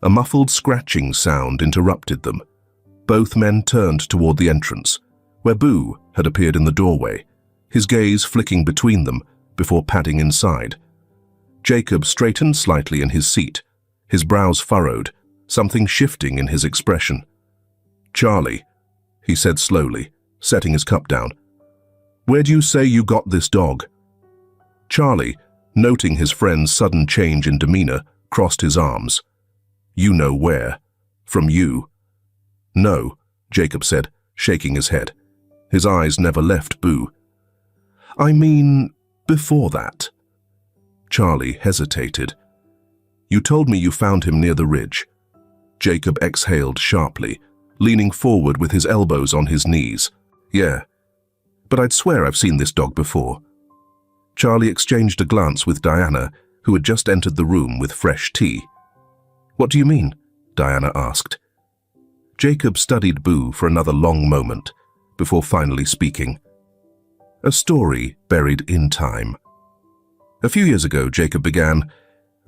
A muffled scratching sound interrupted them. Both men turned toward the entrance, where Boo had appeared in the doorway, his gaze flicking between them before padding inside. Jacob straightened slightly in his seat, his brows furrowed, something shifting in his expression. "Charlie," he said slowly, setting his cup down, "where do you say you got this dog?" Charlie, noting his friend's sudden change in demeanor, crossed his arms. "You know where. From you." "No," Jacob said, shaking his head. His eyes never left Boo. "I mean, before that." Charlie hesitated. "You told me you found him near the ridge." Jacob exhaled sharply, leaning forward with his elbows on his knees. "Yeah, but I'd swear I've seen this dog before." Charlie exchanged a glance with Diana, who had just entered the room with fresh tea. "What do you mean?" Diana asked. Jacob studied Boo for another long moment, before finally speaking. "A story buried in time. A few years ago," Jacob began,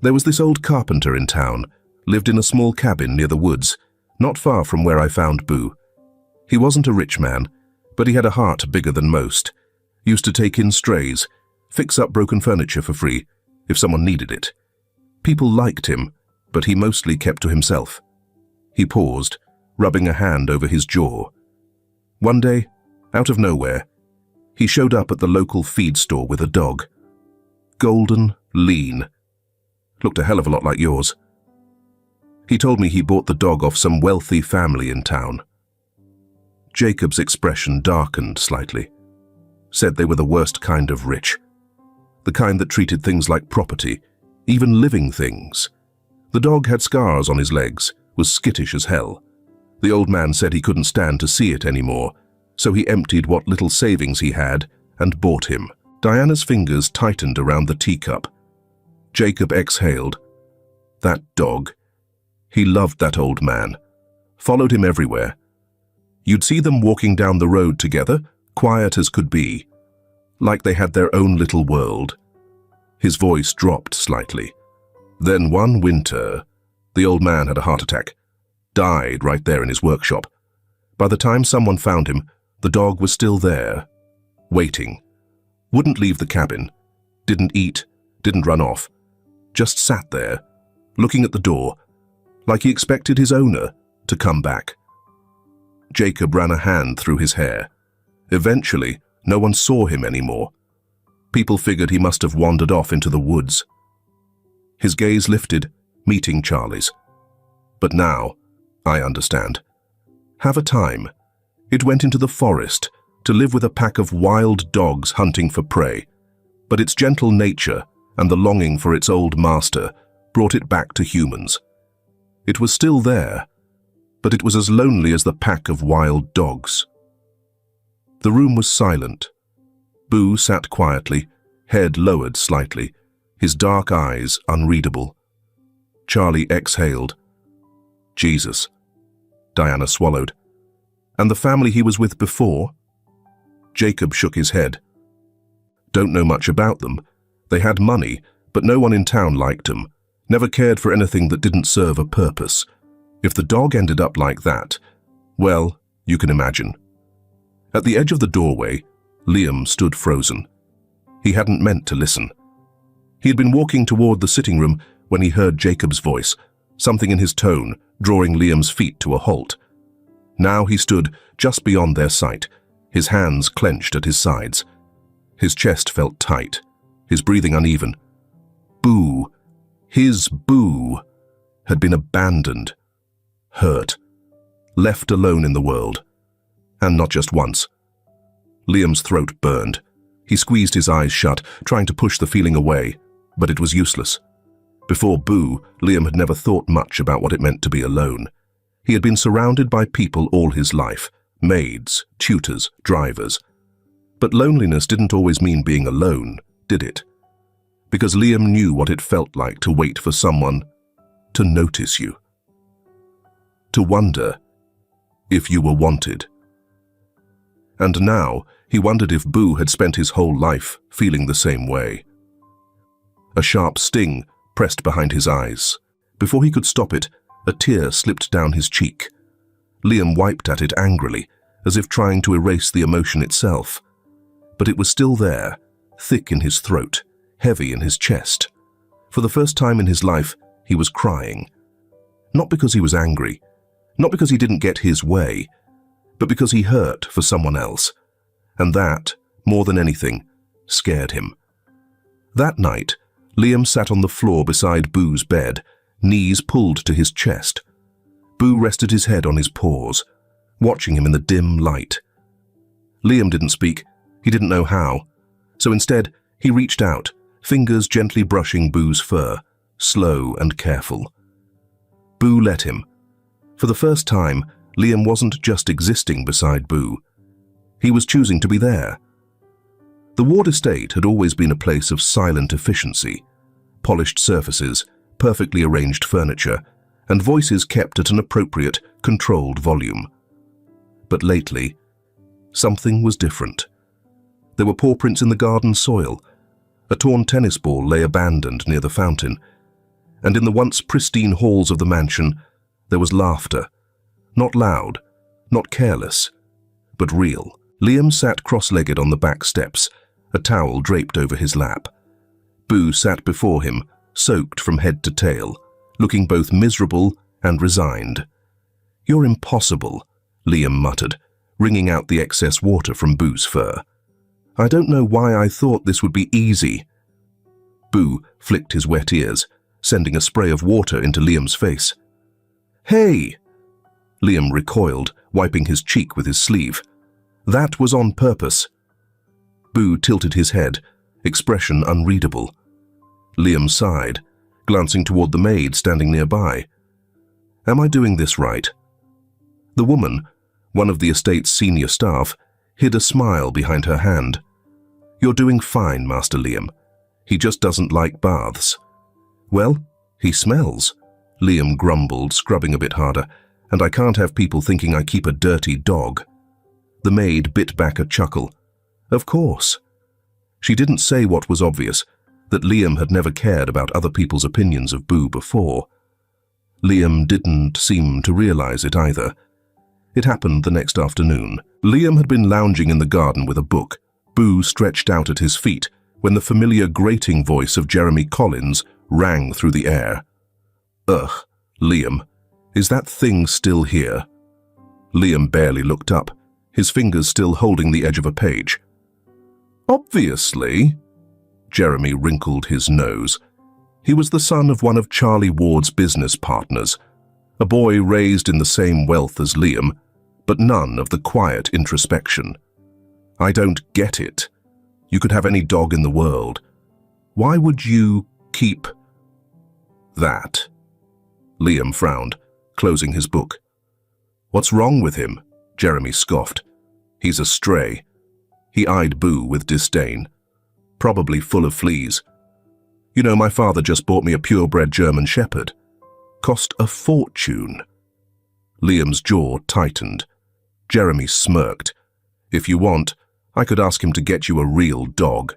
There was this old carpenter in town, lived in a small cabin near the woods, not far from where I found Boo. He wasn't a rich man, but he had a heart bigger than most. Used to take in strays, fix up broken furniture for free, if someone needed it. People liked him, but he mostly kept to himself. He paused, rubbing a hand over his jaw. One day, out of nowhere, he showed up at the local feed store with a dog. Golden, lean. Looked a hell of a lot like yours. He told me he bought the dog off some wealthy family in town. Jacob's expression darkened slightly. Said they were the worst kind of rich. The kind that treated things like property, even living things. The dog had scars on his legs, was skittish as hell. The old man said he couldn't stand to see it anymore, so he emptied what little savings he had and bought him. Diana's fingers tightened around the teacup. Jacob exhaled. That dog. He loved that old man. Followed him everywhere. You'd see them walking down the road together, quiet as could be, like they had their own little world. His voice dropped slightly. Then one winter, the old man had a heart attack. Died right there in his workshop. By the time someone found him, the dog was still there, waiting. Wouldn't leave the cabin. Didn't eat, didn't run off. Just sat there, looking at the door, like he expected his owner to come back. Jacob ran a hand through his hair. Eventually, no one saw him anymore. People figured he must have wandered off into the woods. His gaze lifted, meeting Charlie's. But now, I understand. Have a time. It went into the forest to live with a pack of wild dogs hunting for prey. But its gentle nature and the longing for its old master brought it back to humans. It was still there, but it was as lonely as the pack of wild dogs. The room was silent. Boo sat quietly, head lowered slightly, his dark eyes unreadable. Charlie exhaled. Jesus. Diana swallowed. And the family he was with before? Jacob shook his head. Don't know much about them. They had money, but no one in town liked them. Never cared for anything that didn't serve a purpose. If the dog ended up like that, well, you can imagine. At the edge of the doorway, Liam stood frozen. He hadn't meant to listen. He had been walking toward the sitting room when he heard Jacob's voice, something in his tone drawing Liam's feet to a halt. Now he stood just beyond their sight, his hands clenched at his sides. His chest felt tight, his breathing uneven. Boo, his Boo, had been abandoned, hurt, left alone in the world. And not just once. Liam's throat burned. He squeezed his eyes shut, trying to push the feeling away, but it was useless. Before Boo, Liam had never thought much about what it meant to be alone. He had been surrounded by people all his life, maids, tutors, drivers. But loneliness didn't always mean being alone, did it? Because Liam knew what it felt like to wait for someone to notice you. To wonder if you were wanted. And now he wondered if Boo had spent his whole life feeling the same way. A sharp sting pressed behind his eyes. Before he could stop it, a tear slipped down his cheek. Liam wiped at it angrily, as if trying to erase the emotion itself. But it was still there, thick in his throat, heavy in his chest. For the first time in his life, he was crying. Not because he was angry, not because he didn't get his way, but because he hurt for someone else. And that, more than anything, scared him. That night, Liam sat on the floor beside Boo's bed, knees pulled to his chest. Boo rested his head on his paws, watching him in the dim light. Liam didn't speak. He didn't know how. So instead, he reached out, fingers gently brushing Boo's fur, slow and careful. Boo let him. For the first time, Liam wasn't just existing beside Boo. He was choosing to be there. The Ward estate had always been a place of silent efficiency, polished surfaces, perfectly arranged furniture, and voices kept at an appropriate, controlled volume. But lately, something was different. There were paw prints in the garden soil. A torn tennis ball lay abandoned near the fountain, and in the once pristine halls of the mansion, there was laughter. Not loud, not careless, but real. Liam sat cross-legged on the back steps, a towel draped over his lap. Boo sat before him, soaked from head to tail, looking both miserable and resigned. "You're impossible," Liam muttered, wringing out the excess water from Boo's fur. "I don't know why I thought this would be easy." Boo flicked his wet ears, sending a spray of water into Liam's face. "Hey!" Liam recoiled, wiping his cheek with his sleeve. "That was on purpose." Boo tilted his head, expression unreadable. Liam sighed, glancing toward the maid standing nearby. "Am I doing this right?" The woman, one of the estate's senior staff, hid a smile behind her hand. "You're doing fine, Master Liam. He just doesn't like baths." "Well, he smells," Liam grumbled, scrubbing a bit harder, "and I can't have people thinking I keep a dirty dog." The maid bit back a chuckle. "Of course." She didn't say what was obvious, that Liam had never cared about other people's opinions of Boo before. Liam didn't seem to realize it either. It happened the next afternoon. Liam had been lounging in the garden with a book, Boo stretched out at his feet, when the familiar grating voice of Jeremy Collins rang through the air. "Ugh, Liam, is that thing still here?" Liam barely looked up, his fingers still holding the edge of a page. "Obviously." Jeremy wrinkled his nose. He was the son of one of Charlie Ward's business partners, a boy raised in the same wealth as Liam, but none of the quiet introspection. "I don't get it. You could have any dog in the world. Why would you keep that?" Liam frowned, closing his book. "What's wrong with him?" Jeremy scoffed. "He's a stray." He eyed Boo with disdain. "Probably full of fleas. You know, my father just bought me a purebred German Shepherd. Cost a fortune." Liam's jaw tightened. Jeremy smirked. "If you want, I could ask him to get you a real dog."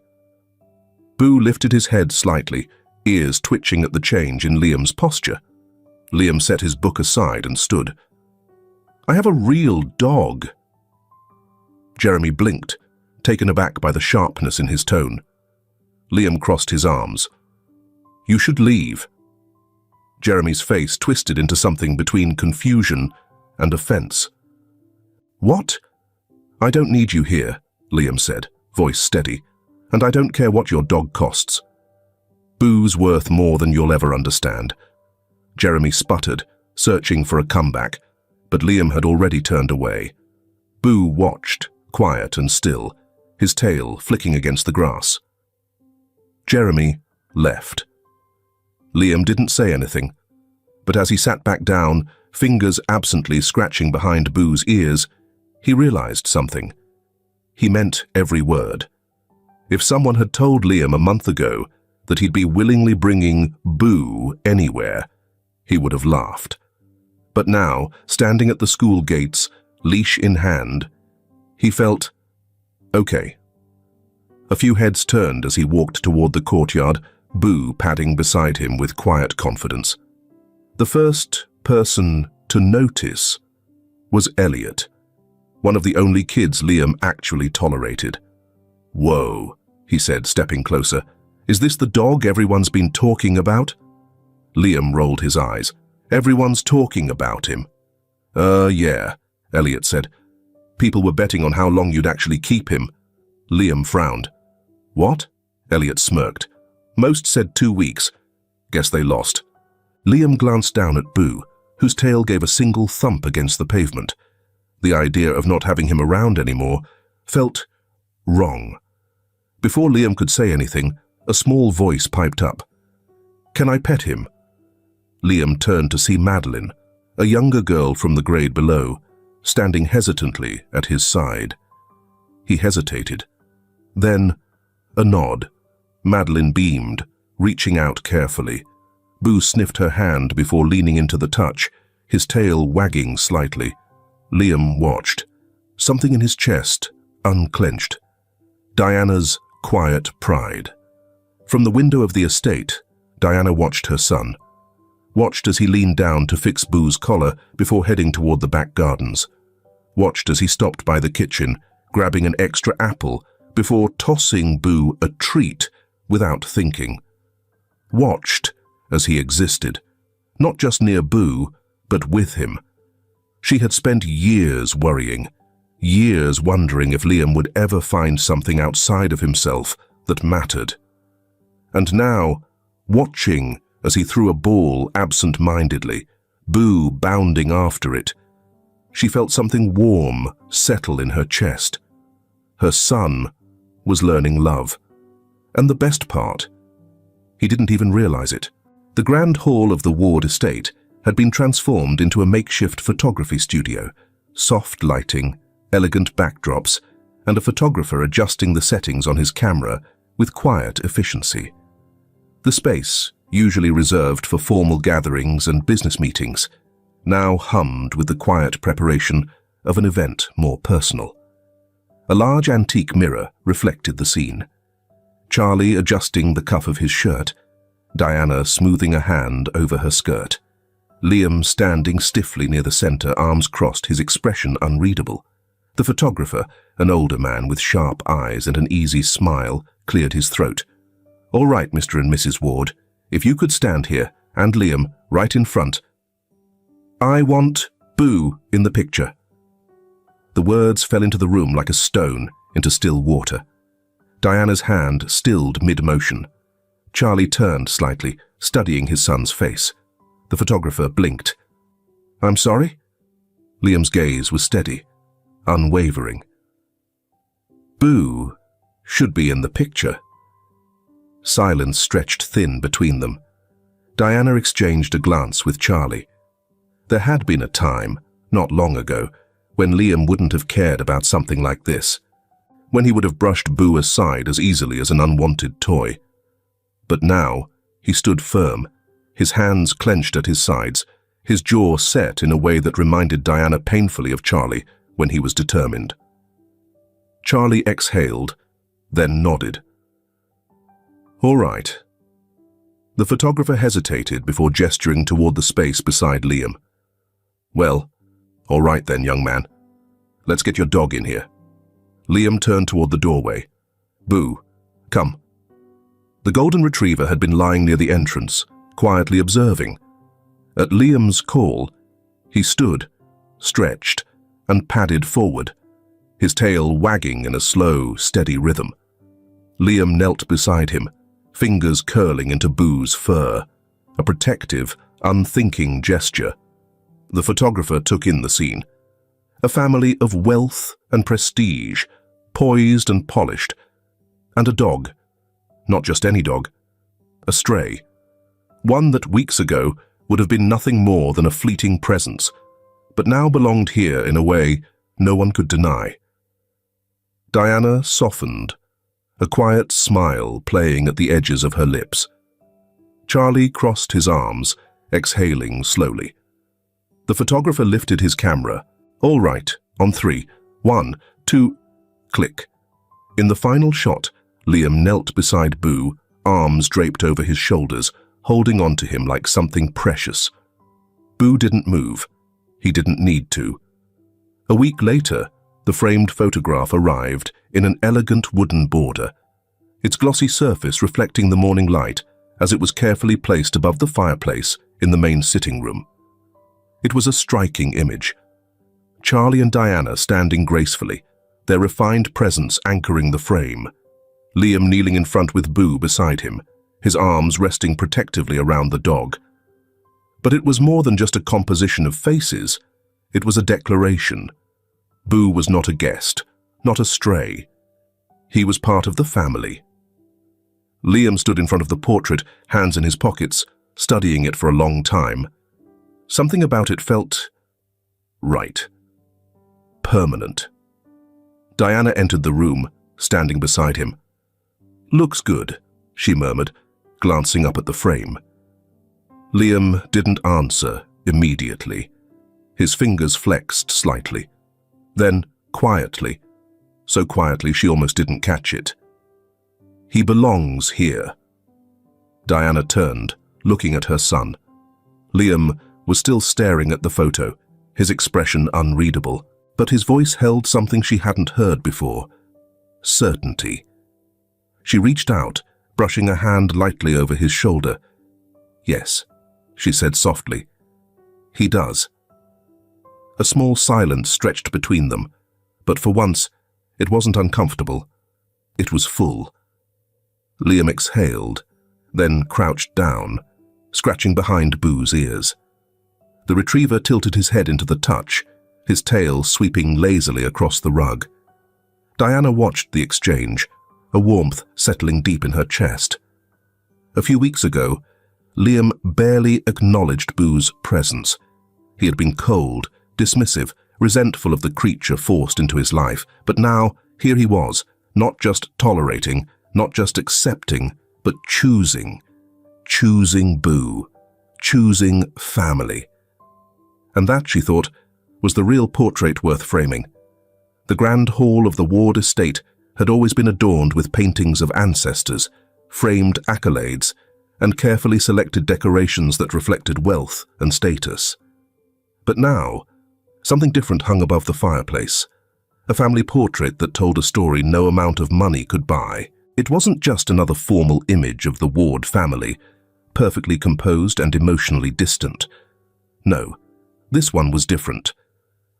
Boo lifted his head slightly, ears twitching at the change in Liam's posture. Liam set his book aside and stood. "I have a real dog." Jeremy blinked, taken aback by the sharpness in his tone. Liam crossed his arms. "You should leave." Jeremy's face twisted into something between confusion and offense. "What?" "I don't need you here," Liam said, voice steady, "and I don't care what your dog costs. Boo's worth more than you'll ever understand." Jeremy sputtered, searching for a comeback, but Liam had already turned away. Boo watched, quiet and still, his tail flicking against the grass. Jeremy left. Liam didn't say anything, but as he sat back down, fingers absently scratching behind Boo's ears, he realized something. He meant every word. If someone had told Liam a month ago that he'd be willingly bringing Boo anywhere, he would have laughed. But now, standing at the school gates, leash in hand, he felt okay. A few heads turned as he walked toward the courtyard, Boo padding beside him with quiet confidence. The first person to notice was Elliot, one of the only kids Liam actually tolerated. "Whoa," he said, stepping closer. "Is this the dog everyone's been talking about?" Liam rolled his eyes. "Everyone's talking about him." Yeah," Elliot said. "People were betting on how long you'd actually keep him." Liam frowned. "What?" Elliot smirked. "Most said 2 weeks. Guess they lost." Liam glanced down at Boo, whose tail gave a single thump against the pavement. The idea of not having him around anymore felt wrong. Before Liam could say anything, a small voice piped up. "Can I pet him?" Liam turned to see Madeline, a younger girl from the grade below, standing hesitantly at his side. He hesitated. Then, a nod. Madeline beamed, reaching out carefully. Boo sniffed her hand before leaning into the touch, his tail wagging slightly. Liam watched. Something in his chest unclenched. Diana's quiet pride. From the window of the estate, Diana watched her son, watched as he leaned down to fix Boo's collar before heading toward the back gardens, watched as he stopped by the kitchen, grabbing an extra apple before tossing Boo a treat without thinking. Watched as he existed, not just near Boo, but with him. She had spent years worrying, years wondering if Liam would ever find something outside of himself that mattered. And now, watching as he threw a ball absent-mindedly, Boo bounding after it, she felt something warm settle in her chest. Her son was learning love. And the best part, he didn't even realize it. The grand hall of the Ward estate had been transformed into a makeshift photography studio, soft lighting, elegant backdrops, and a photographer adjusting the settings on his camera with quiet efficiency. The space, usually reserved for formal gatherings and business meetings, now hummed with the quiet preparation of an event more personal. A large antique mirror reflected the scene. Charlie adjusting the cuff of his shirt, Diana smoothing a hand over her skirt. Liam standing stiffly near the center, arms crossed, his expression unreadable. The photographer, an older man with sharp eyes and an easy smile, cleared his throat. "All right, Mr. and Mrs. Ward, if you could stand here, and Liam, right in front. I want Boo in the picture." The words fell into the room like a stone into still water. Diana's hand stilled mid-motion. Charlie turned slightly, studying his son's face. The photographer blinked. "I'm sorry?" Liam's gaze was steady, unwavering. Boo should be in the picture. Silence stretched thin between them. Diana exchanged a glance with Charlie. There had been a time, not long ago, when Liam wouldn't have cared about something like this, when he would have brushed Boo aside as easily as an unwanted toy. But now, he stood firm, his hands clenched at his sides, his jaw set in a way that reminded Diana painfully of Charlie when he was determined. Charlie exhaled, then nodded. "All right." The photographer hesitated before gesturing toward the space beside Liam. "Well, all right then, young man. Let's get your dog in here." Liam turned toward the doorway. "Boo, come." The golden retriever had been lying near the entrance, quietly observing. At Liam's call, he stood, stretched, and padded forward, his tail wagging in a slow, steady rhythm. Liam knelt beside him, fingers curling into Boo's fur, a protective, unthinking gesture. The photographer took in the scene. A family of wealth and prestige, poised and polished, and a dog. Not just any dog, a stray. One that weeks ago would have been nothing more than a fleeting presence, but now belonged here in a way no one could deny. Diana softened, a quiet smile playing at the edges of her lips. Charlie crossed his arms, exhaling slowly. The photographer lifted his camera. "All right, on 3. 1, 2, click." In the final shot, Liam knelt beside Boo, arms draped over his shoulders, holding on to him like something precious. Boo didn't move. He didn't need to. A week later, the framed photograph arrived in an elegant wooden border, its glossy surface reflecting the morning light as it was carefully placed above the fireplace in the main sitting room. It was a striking image. Charlie and Diana standing gracefully, their refined presence anchoring the frame. Liam kneeling in front with Boo beside him, his arms resting protectively around the dog. But it was more than just a composition of faces. It was a declaration. Boo was not a guest, not a stray. He was part of the family. Liam stood in front of the portrait, hands in his pockets, studying it for a long time. Something about it felt right. Permanent. Diana entered the room, standing beside him. "Looks good," she murmured, glancing up at the frame. Liam didn't answer immediately. His fingers flexed slightly. Then, quietly, so quietly she almost didn't catch it. "He belongs here." Diana turned, looking at her son. Liam was still staring at the photo, his expression unreadable, but his voice held something she hadn't heard before: certainty. She reached out, brushing a hand lightly over his shoulder. "Yes," she said softly. "He does." A small silence stretched between them, but for once, it wasn't uncomfortable. It was full. Liam exhaled, then crouched down, scratching behind Boo's ears. The retriever tilted his head into the touch, his tail sweeping lazily across the rug. Diana watched the exchange, a warmth settling deep in her chest. A few weeks ago, Liam barely acknowledged Boo's presence. He had been cold, dismissive, resentful of the creature forced into his life, but now, here he was, not just tolerating, not just accepting, but choosing. Choosing Boo. Choosing family. And that, she thought, was the real portrait worth framing. The grand hall of the Ward estate had always been adorned with paintings of ancestors, framed accolades, and carefully selected decorations that reflected wealth and status. But now, something different hung above the fireplace, a family portrait that told a story no amount of money could buy. It wasn't just another formal image of the Ward family, perfectly composed and emotionally distant. No, this one was different.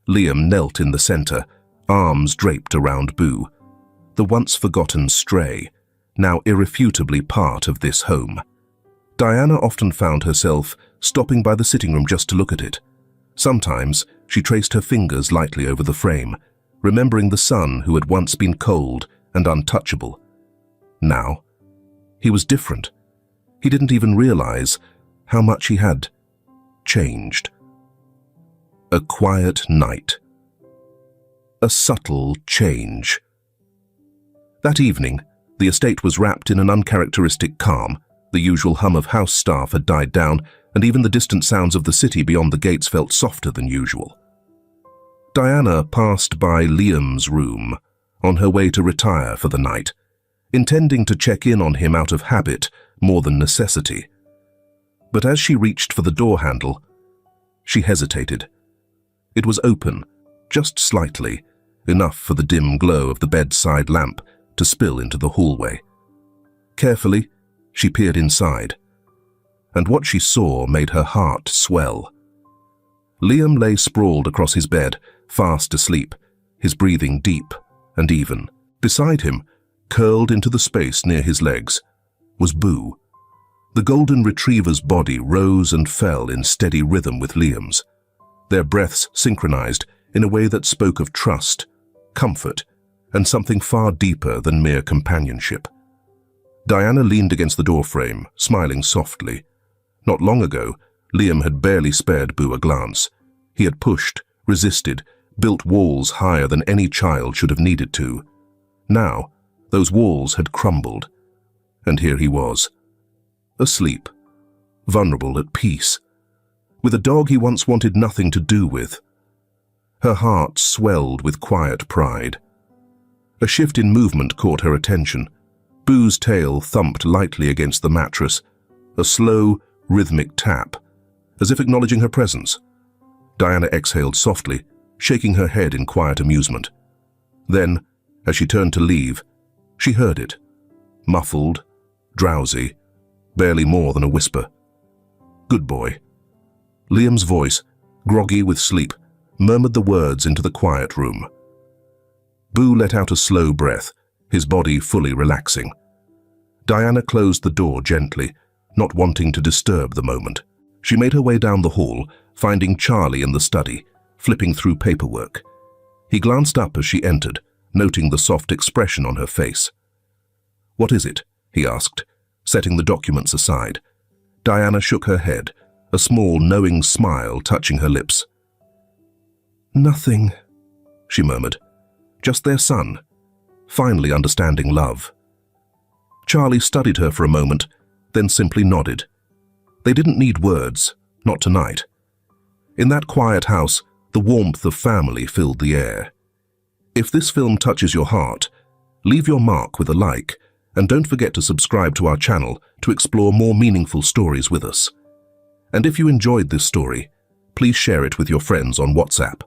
Liam knelt in the center, arms draped around Boo, the once-forgotten stray, now irrefutably part of this home. Diana often found herself stopping by the sitting room just to look at it. Sometimes she traced her fingers lightly over the frame, remembering the son who had once been cold and untouchable. Now, he was different. He didn't even realize how much he had changed. A quiet night. A subtle change. That evening, the estate was wrapped in an uncharacteristic calm. The usual hum of house staff had died down, and even the distant sounds of the city beyond the gates felt softer than usual. Diana passed by Liam's room, on her way to retire for the night, intending to check in on him out of habit more than necessity. But as she reached for the door handle, she hesitated. It was open, just slightly, enough for the dim glow of the bedside lamp to spill into the hallway. Carefully, she peered inside, and what she saw made her heart swell. Liam lay sprawled across his bed, fast asleep, his breathing deep and even. Beside him, curled into the space near his legs, was Boo. The golden retriever's body rose and fell in steady rhythm with Liam's, their breaths synchronized in a way that spoke of trust, comfort, and something far deeper than mere companionship. Diana leaned against the doorframe, smiling softly. Not long ago, Liam had barely spared Boo a glance. He had pushed, resisted, built walls higher than any child should have needed to. Now, those walls had crumbled, and here he was, asleep, vulnerable, at peace, with a dog he once wanted nothing to do with. Her heart swelled with quiet pride. A shift in movement caught her attention. Boo's tail thumped lightly against the mattress, a slow, rhythmic tap, as if acknowledging her presence. Diana exhaled softly, shaking her head in quiet amusement. Then, as she turned to leave, she heard it, muffled, drowsy, barely more than a whisper. "Good boy." Liam's voice, groggy with sleep, murmured the words into the quiet room. Boo let out a slow breath, his body fully relaxing. Diana closed the door gently, not wanting to disturb the moment. She made her way down the hall, finding Charlie in the study, flipping through paperwork. He glanced up as she entered, noting the soft expression on her face. "What is it?" he asked, setting the documents aside. Diana shook her head, a small, knowing smile touching her lips. "Nothing," she murmured. "Just their son, finally understanding love." Charlie studied her for a moment, then simply nodded. They didn't need words, not tonight. In that quiet house, the warmth of family filled the air. If this film touches your heart, leave your mark with a like, and don't forget to subscribe to our channel to explore more meaningful stories with us. And if you enjoyed this story, please share it with your friends on WhatsApp.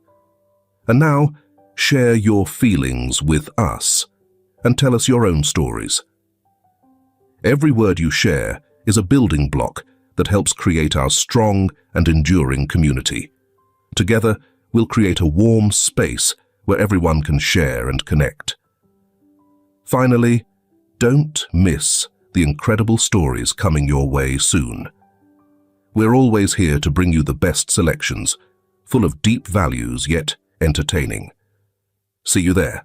And now, share your feelings with us and tell us your own stories. Every word you share is a building block that helps create our strong and enduring community. Together, we'll create a warm space where everyone can share and connect. Finally, don't miss the incredible stories coming your way soon. We're always here to bring you the best selections, full of deep values yet entertaining. See you there.